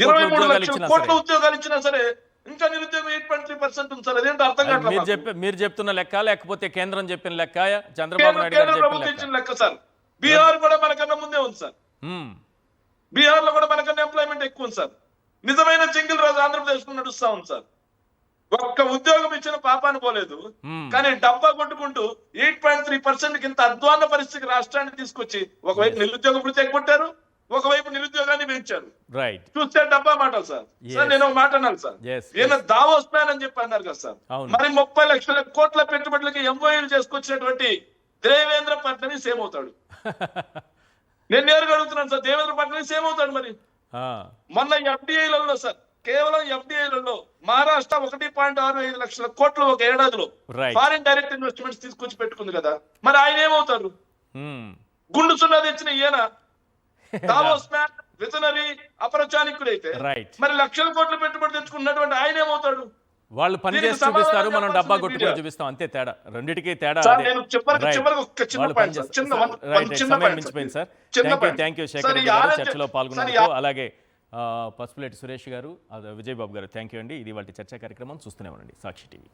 కోట్ల ఉద్యోగాలు ఇచ్చినా సరే ఇంకా నిరుద్యోగం 8.3% ఉంది సార్. అదేంటో అర్థం కావట్లేదు. మీరు చెప్తున్న లెక్క లేకపోతే కేంద్రం చెప్పిన లెక్క, చంద్రబాబు నాయుడు ప్రభుత్వం లెక్క సార్. బీహార్ కూడా మనకన్నా ముందే ఉంది సార్. బీహార్ లో కూడా మనకన్నా ఎంప్లాయ్మెంట్ ఎక్కువ ఉంది సార్. నిజమైన జింగిల్ రోజు ఆంధ్రప్రదేశ్ లో నడుస్తా ఉంది సార్. ఒక్క ఉద్యోగం ఇచ్చిన పాపాన్ని పోలేదు, కానీ డబ్బా కొట్టుకుంటూ 8.3% ఇంత అధ్వాన్న పరిస్థితికి రాష్ట్రాన్ని తీసుకొచ్చి ఒకవైపు నిరుద్యోగ వృత్తి ఎగ్గొట్టారు, ఒకవైపు నిరుద్యోగాన్ని పెంచారు. చూస్తే డబ్బా మాటలు సార్. సార్, నేను ఒక మాట అన్నాను సార్, ఈయన దావోస్ ప్లాన్ అని చెప్పి అన్నారు కదా సార్. మరి 30 లక్షల కోట్ల పెట్టుబడులకి MOUలు చేసుకొచ్చినటువంటి దేవేంద్ర ఫడ్నవీస్ ఏమవుతాడు? నేను నేరుగా అడుగుతున్నాను సార్, దేవేంద్ర ఫడ్నవీస్ ఏమవుతాడు? మరి మొన్న FDIలలో సార్, కేవలం FDIలలో మహారాష్ట్ర 1.65 లక్షల కోట్లు ఒక ఏడాదిలో ఫారిన్ డైరెక్ట్ ఇన్వెస్ట్మెంట్స్ తీసుకొచ్చి పెట్టుకుంది కదా. మరి ఆయన ఏమవుతారు? గుండు సున్నా తెచ్చిన ఈయన దావోస్ మ్యాన్ విజనరీ అపరచానికుడైతే మరి లక్షల కోట్ల పెట్టుబడి తెచ్చుకున్నటువంటి ఆయన ఏమవుతాడు? వాళ్ళు పని చేసి చూపిస్తారు, మనం డబ్బా కొట్టుకొని చూపిస్తాం, అంతే తేడా. రెండింటికి తేడా. మించిపోయింది sir. Thank you Shekhar Reddy గారు చర్చలో పాల్గొన్నందుకు. అలాగే పసుపులేటి సురేష్ గారు, విజయబాబు గారు, థ్యాంక్ యూ అండి. ఇది వాళ్ళ చర్చా కార్యక్రమం. చూస్తూనే ఉండండి సాక్షి టీవీ.